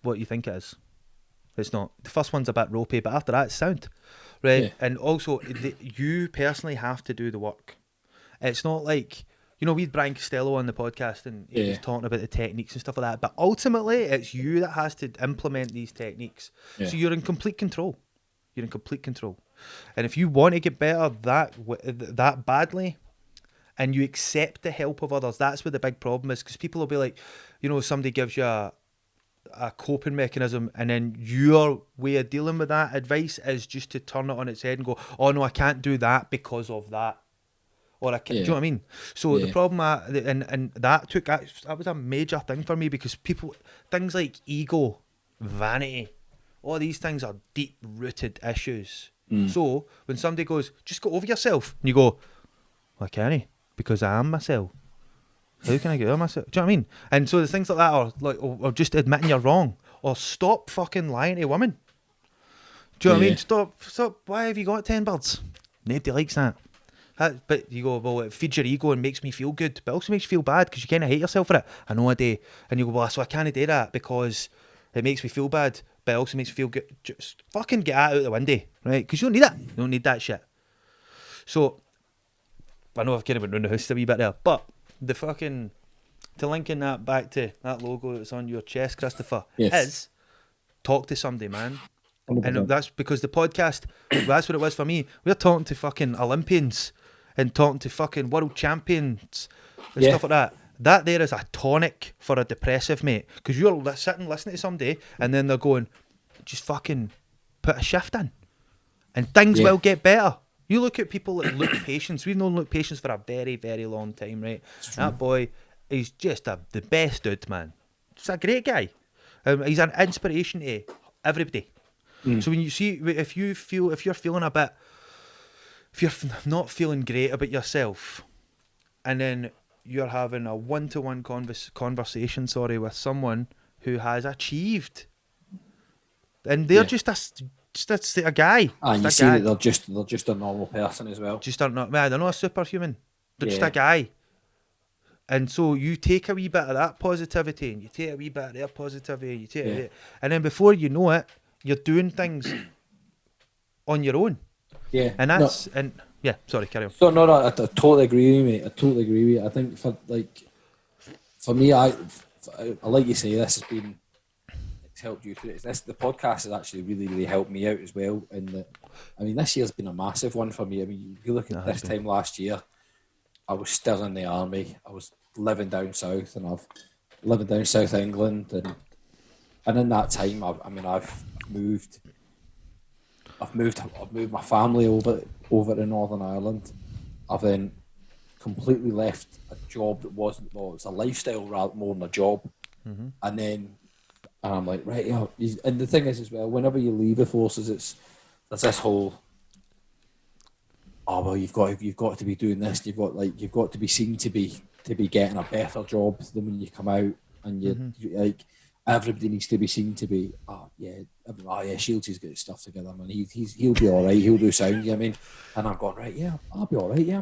what you think it is. It's not. The first one's a bit ropey, but after that, it's sound. Right? Yeah. And also, you personally have to do the work. It's not like, you know, we had Brian Costello on the podcast and he was talking about the techniques and stuff like that, but ultimately it's you that has to implement these techniques. Yeah. So you're in complete control. And if you want to get better that badly, and you accept the help of others, that's where the big problem is, because people will be like, you know, somebody gives you a coping mechanism, and then your way of dealing with that advice is just to turn it on its head and go, oh no, I can't do that because of that. or do you know what I mean? So the problem, and that was a major thing for me, because things like ego, vanity, all these things are deep rooted issues. So when somebody goes, just go over yourself, and you go, well, I can't, because I am myself. How can I get over myself? Do you know what I mean? And so the things like that are like, or just admitting you're wrong, or stop fucking lying to women. Do you know what I mean? Stop. Why have you got 10 birds? Nobody likes that. But you go, well, it feeds your ego and makes me feel good, but it also makes you feel bad because you kind of hate yourself for it. I know I do. And you go, well, so I can't do that because it makes me feel bad, but it also makes me feel good. Just fucking get that out the window, right? Because you don't need that. You don't need that shit. So, I know I've kind of been around the house a wee bit there, but the fucking, to linking that back to that logo that's on your chest, Christopher, is talk to somebody, man. 100%. And that's because the podcast, that's what it was for me. We're talking to fucking Olympians and talking to fucking world champions and stuff like that. That there is a tonic for a depressive, mate. Because you're sitting listening to somebody and then they're going, just fucking put a shift in and things will get better. You look at people like Luke Patience. We've known Luke Patience for a very, very long time, right? That boy is just the best dude, man. He's a great guy. He's an inspiration to everybody. So when you see, if you're feeling a bit, if you're not feeling great about yourself, and then you're having a one-to-one conversation, with someone who has achieved, and they're just a guy. And you see that they're just a normal person as well. They're not a superhuman. They're just a guy. And so you take a wee bit of that positivity, and you take a wee bit of their positivity, and you take it, and then before you know it, you're doing things on your own. Yeah. And that's sorry, carry on. No, I totally agree with you, mate. I totally agree with you. I think for me, I like you say, this has been, it's helped you through it. The podcast has actually really, really helped me out as well. And this year's been a massive one for me. I mean, if you look at this time last year, I was still in the army. I was living down south, and I've living down South England, and in that time, I've moved my family over to Northern Ireland. I've then completely left a job that wasn't, it's a lifestyle rather more than a job. And I'm like, right, and the thing is as well, whenever you leave the forces, there's this whole, you've got to be doing this, you've got to be seen to be getting a better job than when you come out, and you like, everybody needs to be seen to be, Shields has got his stuff together, man. He'll be all right. He'll do sound. You know what I mean? And I'm going, right, yeah, I'll be all right. Yeah,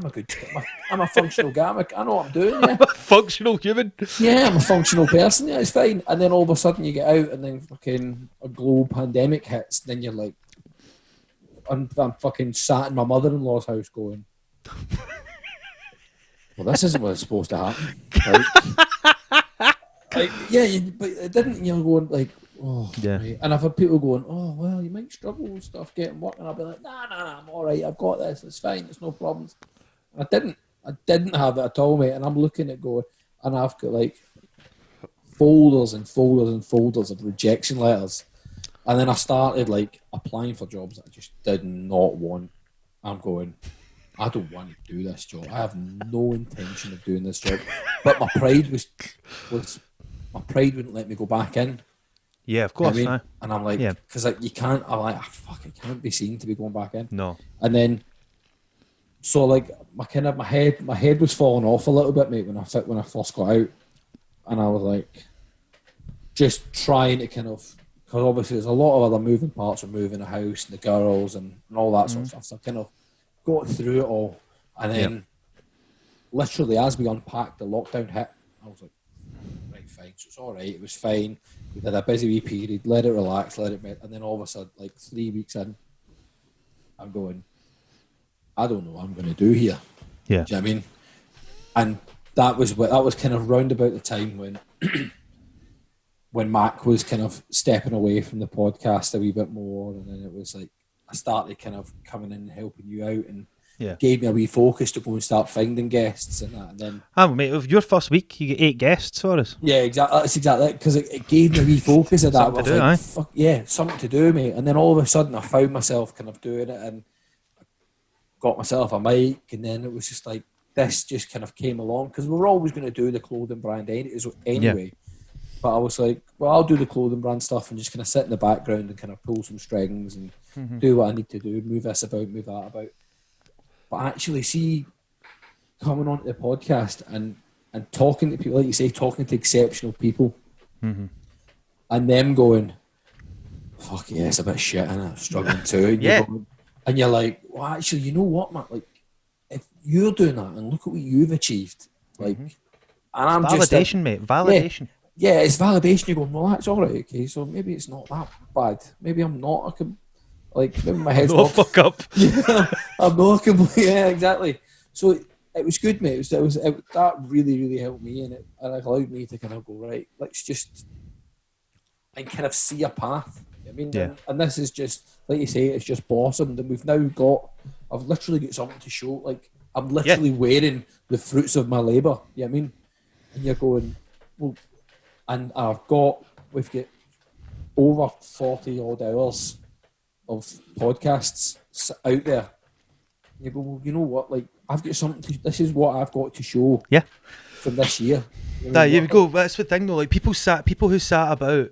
I'm a functional guy. I know what I'm doing. Yeah, I'm a functional human. Yeah, I'm a functional person. Yeah, it's fine. And then all of a sudden you get out, and then fucking a global pandemic hits. Then you're like, I'm fucking sat in my mother-in-law's house going, well, this isn't what's supposed to happen. But it didn't. You're going like, oh, yeah. Right. And I've had people going, oh, well, you might struggle with stuff getting work, and I'll be like, nah, I'm all right. I've got this. It's fine. It's no problems. I didn't have it at all, mate. And I'm looking at going, and I've got like folders and folders and folders of rejection letters. And then I started like applying for jobs that I just did not want. I'm going, I don't want to do this job. I have no intention of doing this job. But my pride was my pride wouldn't let me go back in. Yeah, of course. You know what I mean? And I'm like, because you can't. I'm like, it can't be seen to be going back in. No. And then, so like my head was falling off a little bit, mate, when I first got out, and I was like, just trying to kind of, because obviously there's a lot of other moving parts of moving a house and the girls and all that sort of stuff. So I kind of got through it all, and then literally as we unpacked, the lockdown hit. I was like, right, fine. So it's all right. It was fine. We had a busy wee period. Let it relax. And then all of a sudden, like 3 weeks in, I'm going, I don't know what I'm going to do here. Yeah. Do you know what I mean? And that was kind of round about the time when when Mac was kind of stepping away from the podcast a wee bit more, and then it was like I started kind of coming in and helping you out, and gave me a wee focus to go and start finding guests and that. And then, mate, of your first week, you get 8 guests for us. Yeah, exactly. That's exactly it, because it gave me a wee focus of that. Something to do, like, fuck yeah, something to do, mate. And then all of a sudden, I found myself kind of doing it, and got myself a mic, and then it was just like, this just kind of came along because we were always going to do the clothing brand anyway. But I was like, well, I'll do the clothing brand stuff and just kind of sit in the background and kind of pull some strings and do what I need to do, move this about, move that about. But actually, see, coming onto the podcast and talking to people, like you say, talking to exceptional people, and them going, fuck yeah, it's a bit shit, and I'm struggling too. And and you're like, well, actually, you know what, man? Like, if you're doing that and look at what you've achieved, like, and I'm validation, mate. Validation. Yeah, it's validation. You're going, well, that's all right, okay. So maybe it's not that bad. Maybe I'm not. I can, like, maybe my head's not fuck up. Yeah, I'm not complete. Yeah, exactly. So it was good, mate. That really, really helped me, and it allowed me to kind of go, right, let's just and kind of see a path. I mean, and this is just like you say, it's just blossomed, and we've now got. I've literally got something to show. Like, I'm literally wearing the fruits of my labour. You know what I mean? And you're going, well, and we've got over 40 odd hours of podcasts out there. And you go, well, you know what? Like, I've got something. This is what I've got to show. Yeah. From this year. There you go. That's the thing, though. Like, people who sat about.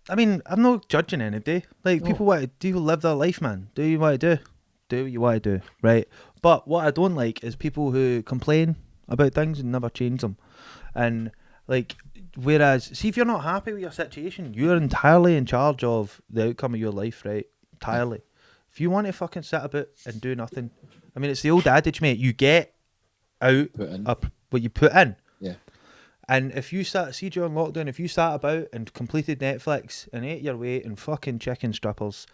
I mean, I'm not judging anybody. Like, people want to do live their life, man. Do you want to do? Do what you want to do, right? But what I don't like is people who complain about things and never change them. And, like, whereas, see, if you're not happy with your situation, you're entirely in charge of the outcome of your life, right? Entirely. If you want to fucking sit about and do nothing, I mean, it's the old adage, mate. You get out what you put in. Yeah. And if you during lockdown, if you sat about and completed Netflix and ate your weight in fucking chicken strippers,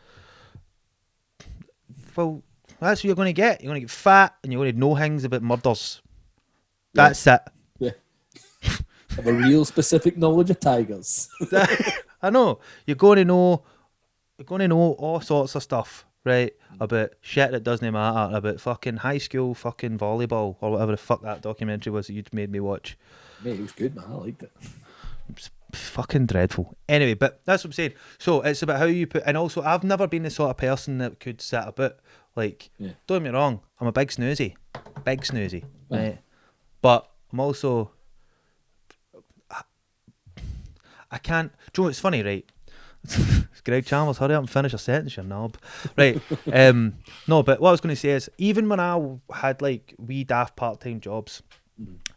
well, that's what you're going to get. You're going to get fat and you're going to know things about murders. That's it. Yeah. Have a real specific knowledge of tigers. I know. You're going to know all sorts of stuff, right? About shit that doesn't matter, about fucking high school fucking volleyball or whatever the fuck that documentary was that you'd made me watch. Mate, it was good, man. I liked it. It's fucking dreadful. Anyway, but that's what I'm saying. So it's about how you put, and also I've never been the sort of person that could sit about, like, don't get me wrong, I'm a big snoozy, right? But I'm also, I can't, do you know what's funny, right? Greg Chalmers, hurry up and finish a sentence, you knob. Right. No, but what I was going to say is, even when I had like wee daft part-time jobs,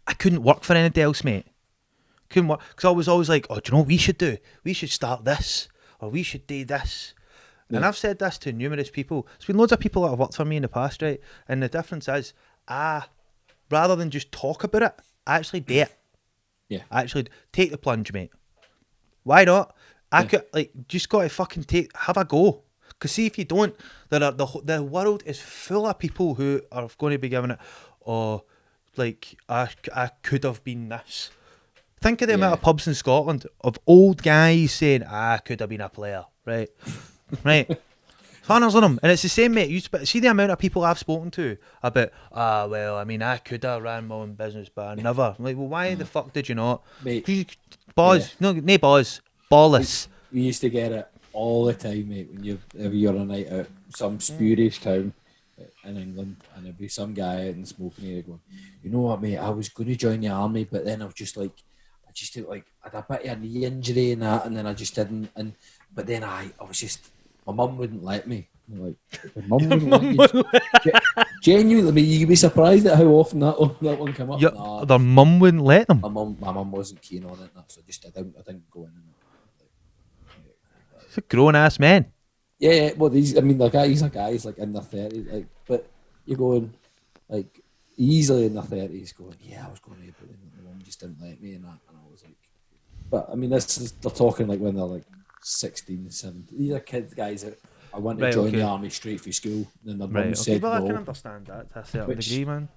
I couldn't work for anybody else, mate. Couldn't work, because I was always like, oh, do you know what we should do? We should start this, or we should do this. Yeah. And I've said this to numerous people. There's been loads of people that have worked for me in the past, right? And the difference is, rather than just talk about it, I actually do it. Yeah. I actually take the plunge, mate. Why not? I could, like, just got to fucking have a go. Because see, if you don't, the world is full of people who are going to be giving it, oh, like, I could have been this. Think of the amount of pubs in Scotland of old guys saying, I could have been a player, right? Right. Hundreds of them. And it's the same, mate. You see the amount of people I've spoken to about, well, I mean, I could have ran my own business, but I never. I'm like, well, why the fuck did you not? Mate. Ballless. We used to get it all the time, mate, when you're on a night out, some spurious town in England, and there'd be some guy out in the smoking area going, you know what, mate, I was going to join the army, but then I was just like, I had a bit of a knee injury and that, and then I just didn't, but then I was just, my mum wouldn't let me. Like, my mum wouldn't let you. Genuinely, mate, you'd be surprised at how often that one came up. Their mum wouldn't let them. My mum wasn't keen on it, so I didn't go in. It's a grown ass man. Yeah, well, these like he's a guy, he's like in their 30s, like, but you're going like easily in their 30s, going, yeah, I was going to, but then my mum just didn't let me, and I was like, but I mean, they're talking like when they're like 16, 17. These are kids, guys that I want to join the army straight from school, and then their mum said no. I can understand that to a certain degree, man.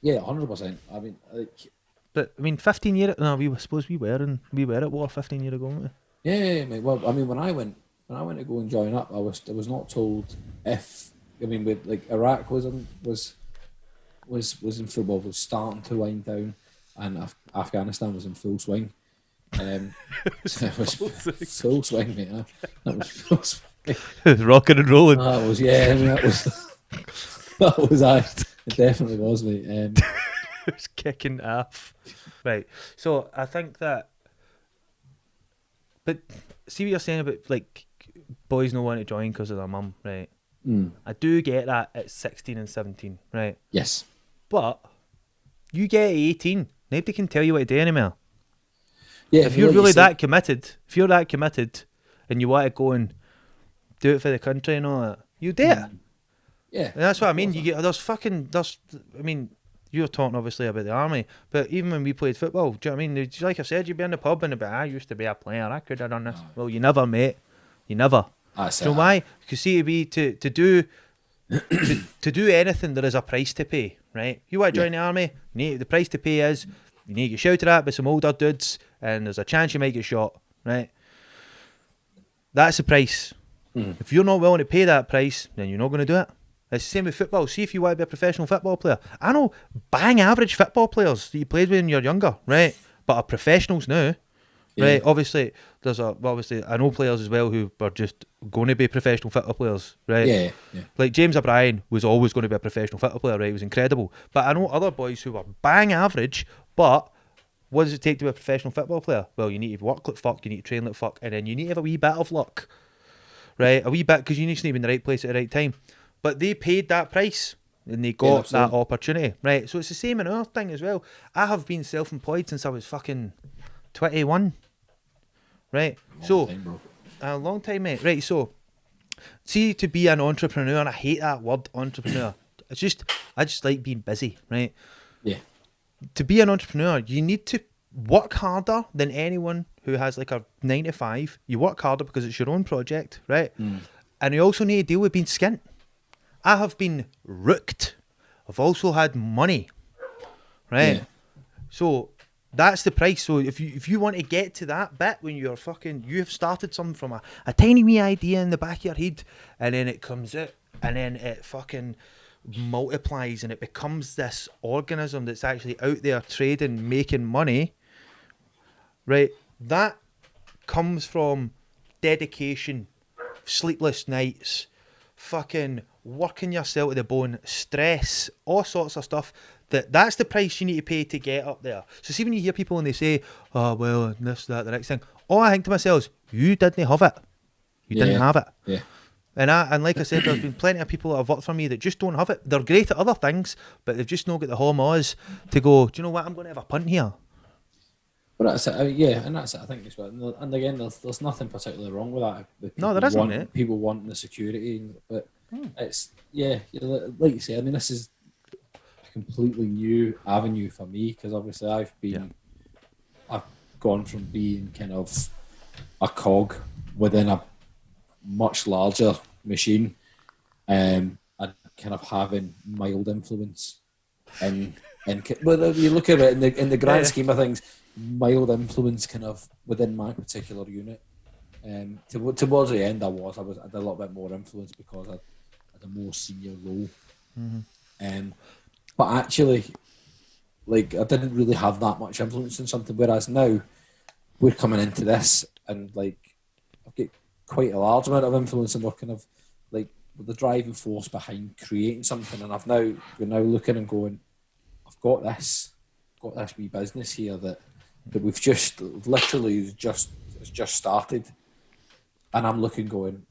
Yeah, 100%. I mean, like, but I mean, 15 years. No, we were at war 15 years ago, weren't we? Yeah, mate. Well, I mean, when I went to go and join up, I was not told if, I mean, with like Iraq was in football, was starting to wind down, and Afghanistan was in full swing. So it was full swing, mate. That was full swing. It was rocking and rolling. That was, yeah. I mean, that was It definitely was, mate. It was kicking off. Right. So I think that, but see what you're saying about like boys not want to join because of their mum, right? I do get that at 16 and 17, right? Yes. But you get 18, nobody can tell you what to do anymore. Yeah. If you're like really you said, that committed, and you want to go and do it for the country and all that, you do it. Yeah. And that's what I mean. Of You course. there's, I mean, you're talking obviously about the army, but even when we played football, do you know what I mean? Like I said, you'd be in the pub and be, I used to be a player, I could have done this. Well, you never, mate. You never. That's Do you know why? Because see, to do anything, there is a price to pay, right? You want to join the army, the price to pay is you need to get shouted at by some older dudes, and there's a chance you might get shot, right? That's the price. If you're not willing to pay that price, then you're not going to do it. It's the same with football. See if you want to be a professional football player. I know bang average football players that you played with when you're younger, right? But are professionals now, right? Obviously, obviously I know players as well who are just going to be professional football players, right? Yeah. Like James O'Brien was always going to be a professional football player, right? He was incredible. But I know other boys who were bang average, but what does it take to be a professional football player? Well, you need to work like fuck, you need to train like fuck, and then you need to have a wee bit of luck, right? A wee bit, because you need to be in the right place at the right time. But they paid that price and they got that opportunity, right? So it's the same in our thing as well. I have been self-employed since I was fucking 21, right? A long time, mate. Right, so see, to be an entrepreneur, and I hate that word entrepreneur. I just like being busy, right? Yeah. To be an entrepreneur, you need to work harder than anyone who has like a 9 to 5. You work harder because it's your own project, right? And you also need to deal with being skint. I have been rooked. I've also had money, right? Yeah. So that's the price. So if you want to get to that bit when you're you've started something from a tiny wee idea in the back of your head, and then it comes out, and then it fucking multiplies, and it becomes this organism that's actually out there trading, making money, right? That comes from dedication, sleepless nights, fucking working yourself to the bone, stress, all sorts of stuff. That's the price you need to pay to get up there. So see when you hear people and they say, oh well, this, that, the next thing, all I think to myself is, you didn't have it. You didn't have it. Yeah. And like I said, there's been plenty of people that have worked for me that just don't have it. They're great at other things, but they've just not got the home to go, do you know what, I'm going to have a punt here. But that's it. Yeah, and that's it. I think as well. And again, there's nothing particularly wrong with that. No, there isn't, mate. People wanting the security, but it's like you say. I mean, this is a completely new avenue for me because obviously I've gone from being kind of a cog within a much larger machine, and kind of having mild influence, and well, if you look at it in the grand scheme of things, mild influence kind of within my particular unit. Towards the end, I had a little bit more influence because I had a more senior role. But actually, like I didn't really have that much influence in something. Whereas now, we're coming into this, and like I've got quite a large amount of influence, and we're kind of like the driving force behind creating something. And we're now looking and going, I've got this wee business here that we've just literally just started, and I'm looking going,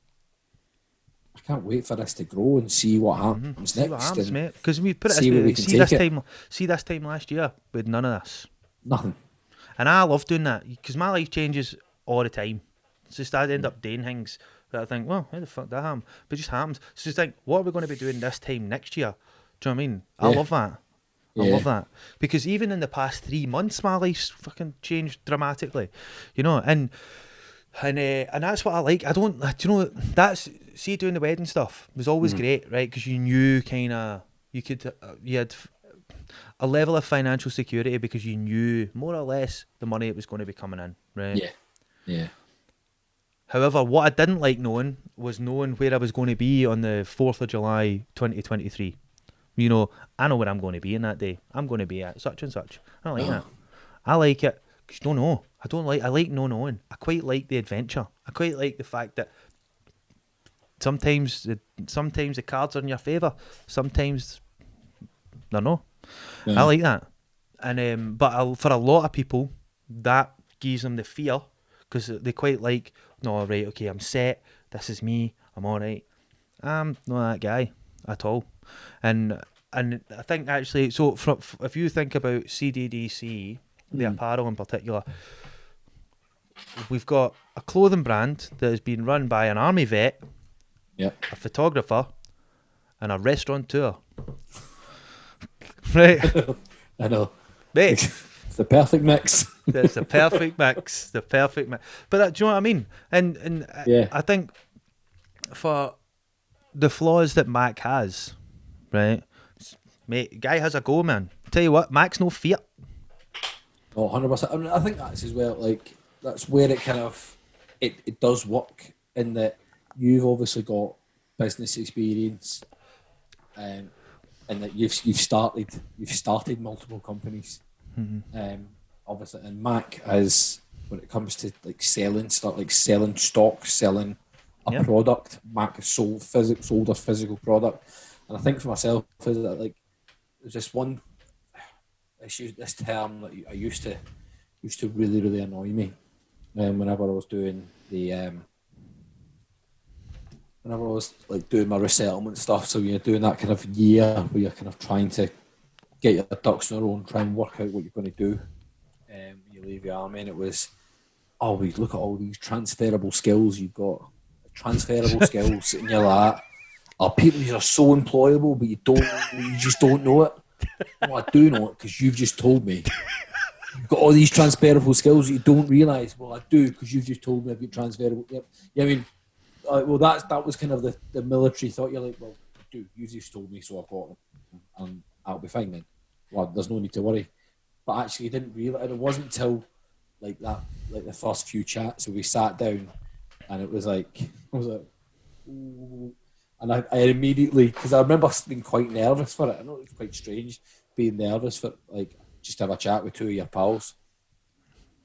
I can't wait for this to grow and see what happens next. See what happens, mate. Because we put it see this time last year with none of this. Nothing. And I love doing that because my life changes all the time. It's just I end up doing things that I think, well, how the fuck that happen? But it just happens. So it's like, what are we going to be doing this time next year? Do you know what I mean? I love that. I love that. Because even in the past 3 months, my life's fucking changed dramatically. You know, and that's what I like. I don't, do you know, see doing the wedding stuff was always great, right? Because you knew kind of, you had a level of financial security because you knew more or less the money that was going to be coming in, right? Yeah. However, what I didn't like knowing was knowing where I was going to be on the 4th of July 2023. You know, I know where I'm going to be in that day. I'm going to be at such and such. I don't like that. I like it because you don't know. I like no knowing. I quite like the adventure. I quite like the fact that sometimes the cards are in your favour. Sometimes They're not. Yeah. I like that. And but for a lot of people, that gives them the fear because they quite like, no, right, okay, I'm set. This is me. I'm all right. I'm not that guy at all. And I think actually, so if you think about CDDC, the apparel in particular, we've got a clothing brand that has been run by an army vet, Yep. a photographer, and a restaurateur. Right, I know. mate. It's the perfect mix. It's the perfect mix. The perfect mix. But do you know what I mean? And Yeah. I think for the flaws that Mac has, right, mate, guy has a go, man. Tell you what, Mac's no fear. Oh, 100%. I mean, I think that's as well, like, that's where it kind of, it does work in that you've obviously got business experience, and that you've started multiple companies. Obviously, and Mac as when it comes to like selling stuff, like selling stock, selling a product, Mac has sold a physical product. And I think for myself is that like there's this one issue, this term that I used to really annoy me whenever I was doing the whenever I was like doing my resettlement stuff. So you're doing that kind of year where you're kind of trying to get your ducks in a row and try and work out what you're going to do when you leave the army. And it was always look at all these transferable skills you've got. Transferable skills, and you're like, oh, people are so employable, but you just don't know it. Well, I do know it because you've just told me. You've got all these transferable skills that you don't realise. Well, I do because you've just told me I've got transferable. Yep. Yeah, I mean, well, that was kind of the military thought. You're like, well, dude, you just told me, so I've got them, and I'll be fine then. Well, there's no need to worry. But actually, you didn't realise. It wasn't until like that, like the first few chats, where we sat down, and it was like, I was like, ooh. And I immediately, because I remember being quite nervous for it. I know it was quite strange being nervous for like just to have a chat with two of your pals.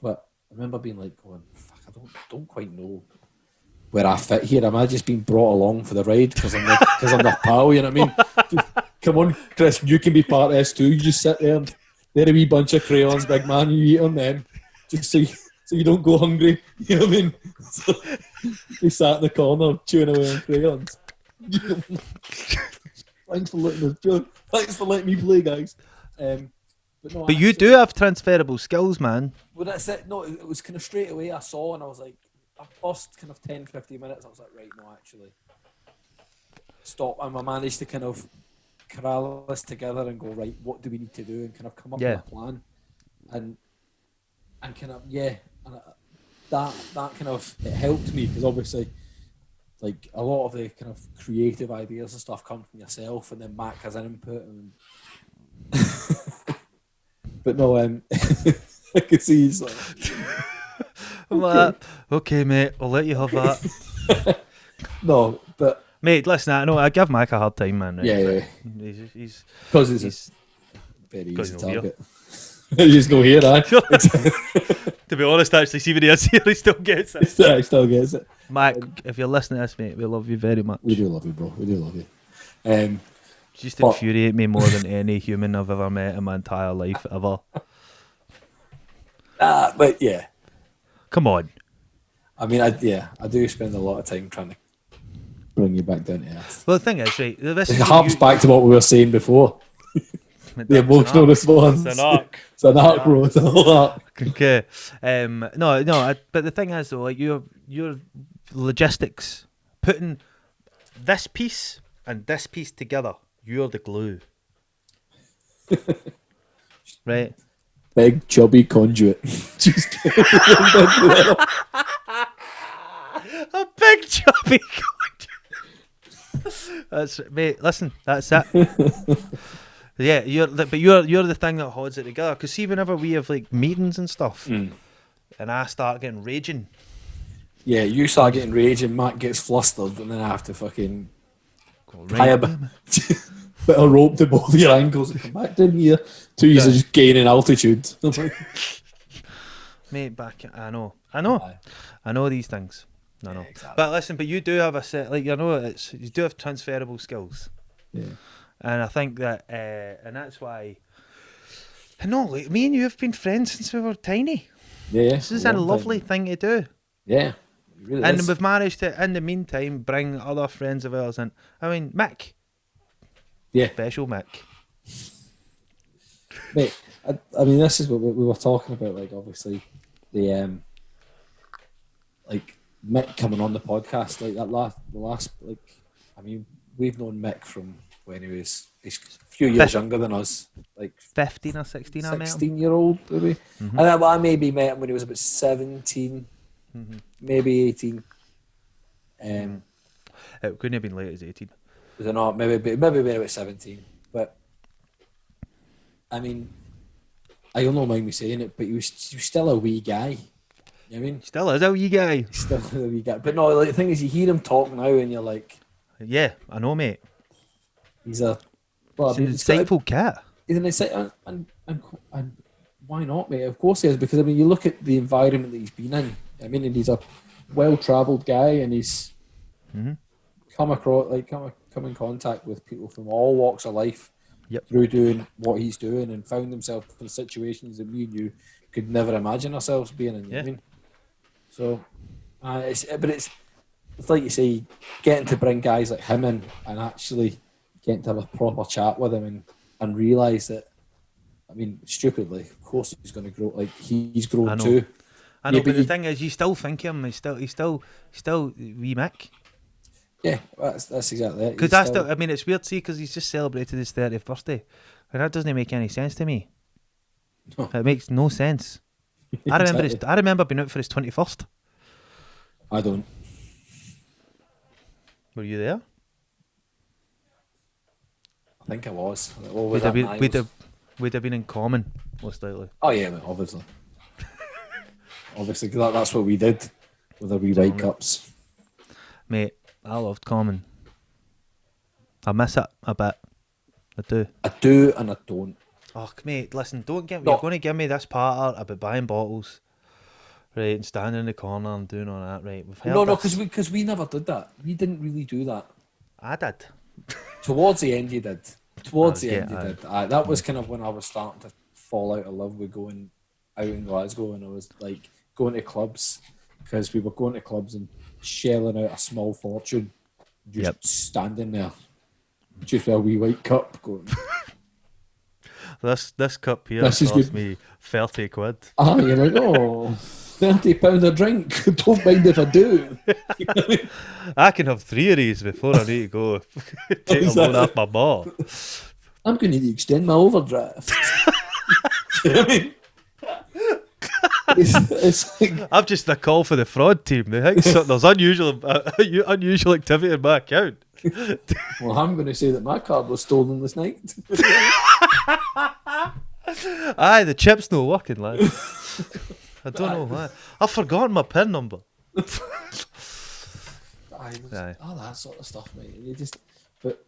But I remember being like, going, fuck, I don't quite know where I fit here. Am I just being brought along for the ride because I'm the pal? You know what I mean? Come on, Chris, you can be part of this too. You just sit there and they're a wee bunch of crayons, big man. You eat on them just so you don't go hungry. You know what I mean? So we sat in the corner chewing away on crayons. Thanks for letting me play, guys. But you do have transferable skills, man. Well, that's it. No, it was kind of straight away I saw, and I was like, I first kind of 10, 15 minutes, I was like, right, no, actually, stop. And I managed to kind of corral this together and go, right, what do we need to do, and kind of come up with a plan, and kind of and that kind of it helped me because obviously, like a lot of the kind of creative ideas and stuff come from yourself, and then Mac has an input. And but no, I could see he's like, okay, mate, I'll let you have that. No, but mate, listen, I know I give Mac a hard time, man. Right? Yeah. He's because he's very easy no target. He's no here, To be honest, actually, see when he is here, he still gets it. He still gets it. Mac, if you're listening to this, mate, we love you very much. We do love you, bro. We do love you. Just infuriate me more than any human I've ever met in my entire life, ever. But yeah. Come on. I mean, I do spend a lot of time trying to bring you back down to earth. Well, the thing is, right, It harps back to what we were saying before. The emotional response. It's an arc. It's an arc, bro. It's a whole arc. Okay. But the thing is, though, like your logistics, putting this piece and this piece together, you're the glue. Right? Big, chubby conduit. Just a big, chubby conduit. That's mate. Listen, that's it. Yeah, you're the thing that holds it together. Because see, whenever we have like meetings and stuff, and I start getting raging. Yeah, you start getting raging, Matt gets flustered, and then I have to fucking tie a bit of rope to both your ankles and come back down here. Two years of just gaining altitude. Mate, I know these things. I know. Exactly. But listen, you do have a set, like, you do have transferable skills. Yeah. And I think that, and that's why. I know, like, me and you have been friends since we were tiny. Yeah. This is a long lovely time. thing to do. Yeah, it really And is. we've managed to, in the meantime, bring other friends of ours in. I mean, Mick. Yeah. Special Mick. Mate, I mean, this is what we were talking about. Like, obviously, the like Mick coming on the podcast, like the last, like, I mean, we've known Mick from when he's a few years younger than us, like 15 or 16, I met him. 16-year-old, maybe. Mhm. I maybe met him when he was about 17, maybe 18. It couldn't have been late as 18. Was it not? Maybe when he was 17. But I mean, I don't mind me saying it, but he was still a wee guy. You know what I mean? Still is a wee guy. Still a wee guy. But no, like, the thing is, you hear him talk now, and you're like, Yeah, I know, mate. he's a well, He's an insightful cat. He's an insightful, and why not, mate? Of course he is, because I mean, you look at the environment that he's been in. I mean, and he's a well-travelled guy, and he's come in contact with people from all walks of life. Yep. Through doing what he's doing, and found himself in situations that me and you could never imagine ourselves being in. You know what I mean? So, it's like you say, getting to bring guys like him in and actually getting to have a proper chat with him and realise that, I mean, stupidly, of course he's going to grow. Like, he's grown too. I know, but the thing is, you still think him. He's still wee Mick. Yeah, that's exactly it. Because I mean, it's weird, see, because he's just celebrated his 30th birthday, and that doesn't make any sense to me. No. It makes no sense. I remember I remember being out for his 21st. I don't. Were you there? I think I was. We'd have been in common, most likely. Oh yeah, mate, obviously. Obviously, because that's what we did with our wee white cups. Mate, I loved common. I miss it a bit. I do. I do and I don't. Oh, mate, listen, don't get me. No. You're going to give me this part about buying bottles, right, and standing in the corner and doing all that, right? We've heard No, this. because we never did that. We didn't really do that. I did. Towards the end, you did. Did. That was kind of when I was starting to fall out of love with going out in Glasgow, and I was like going to clubs, because we were going to clubs and shelling out a small fortune, just standing there, just with a wee white cup going. This cup here This is cost good. me 30 quid. You're like, oh, £30 a drink. Don't mind if I do. I can have 3 of these before I need to go take a load off my bar. I'm going to need to extend my overdraft. Do you know what I mean? It's like, I'm just a call for the fraud team. They think there's unusual activity in my account. well, I'm going to say that my card was stolen this night. Aye, the chip's not working, lad. I don't know why. I've forgotten my PIN number. Aye. All that sort of stuff, mate. But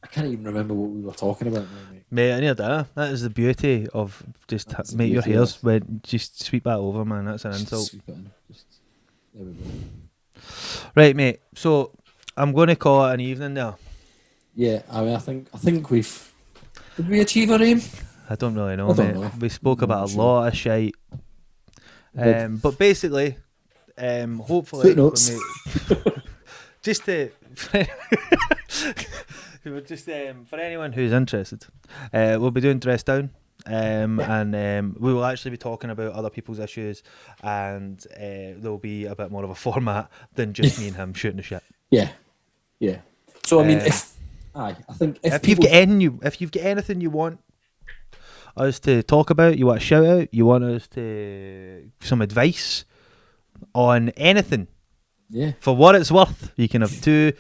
I can't even remember what we were talking about now, mate. Mate, I need that. That is the beauty of just mate. Your hair's went. Just sweep that over, man. That's an insult. Sweep it in. There we go. Right, mate. So I'm going to call it an evening now. Yeah, I mean, I think we've. Did we achieve our aim? I don't really know, I don't mate. know. We spoke I'm about not a sure. lot of shite. But basically, hopefully, Footnotes. just to for anyone who's interested, we'll be doing Dress Down, and we will actually be talking about other people's issues, and there'll be a bit more of a format than just me and him shooting the shit. Yeah. So I mean, I think if you've got anything you want us to talk about, you want a shout out, you want us to some advice on anything, for what it's worth, you can have 2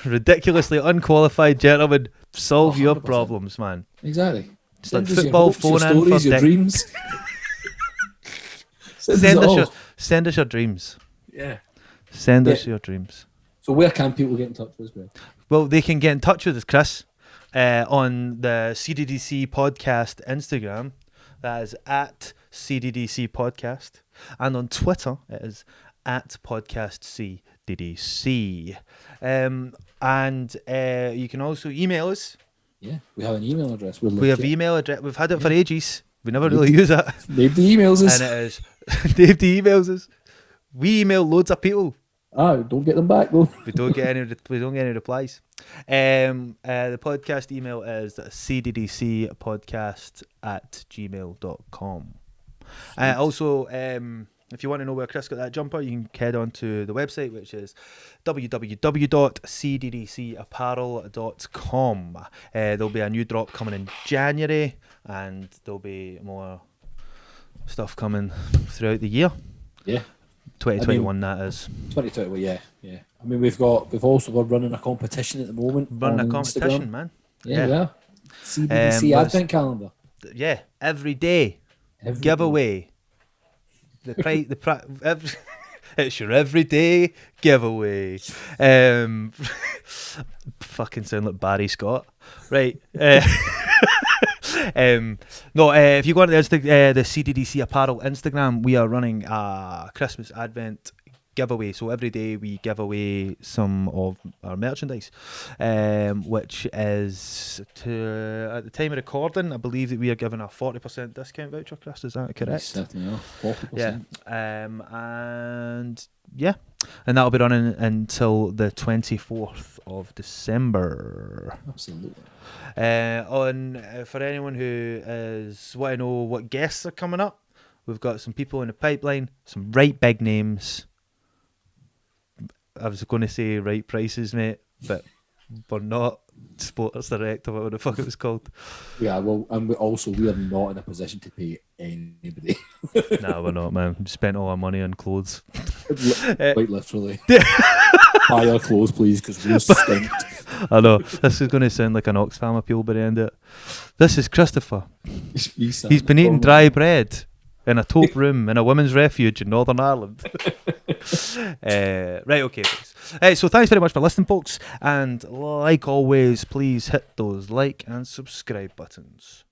ridiculously unqualified gentlemen solve your 100%. problems, man. Exactly. It's like football phone in for your dreams. Send us your dreams. Yeah. Send us your dreams. So where can people get in touch with us, Greg? Well, they can get in touch with us, Chris, on the CDDC podcast Instagram. That is at CDDC podcast. And on Twitter, it is at podcast CDDC. And you can also email us Yeah, we have an email address. We're We have legit. email address. We've had it for ages. We never really use it. Dave the emails us. And it is Dave D emails us. We email loads of people. Don't get them back though. We don't get any. We don't get any replies. The podcast email is cddcpodcast@gmail.com. Also, if you want to know where Chris got that jumper, you can head on to the website, which is www.cddcapparel.com. There'll be a new drop coming in January, and there'll be more stuff coming throughout the year. Yeah. 2021, that is. 2020, well, yeah. I mean, we've also got running a competition at the moment. Running a on competition, Instagram. man. Yeah, we are. CDDC Advent Calendar. Yeah, every day. Every Giveaway. It's your everyday giveaway. Fucking sound like Barry Scott, right? If you go on the CDDC Apparel Instagram, we are running a Christmas Advent giveaway. So every day we give away some of our merchandise, which is at the time of recording, I believe that we are giving a 40% discount voucher. Chris, is that correct? Certainly are. 40%. Yeah. And that'll be running until the 24th of December. Absolutely. For anyone who want to know what guests are coming up, we've got some people in the pipeline, some right big names. I was going to say right prices, mate, but we're not Sports Direct or whatever the fuck it was called. Yeah, well, and we are not in a position to pay anybody. No, we're not, man. We spent all our money on clothes. Quite literally. Buy our clothes, please, because we're stink. I know. This is going to sound like an Oxfam appeal by the end of it. This is Christopher. He's been eating dry bread in a taupe room in a women's refuge in Northern Ireland. Right, okay, folks. So thanks very much for listening, folks. And like always, please hit those like and subscribe buttons.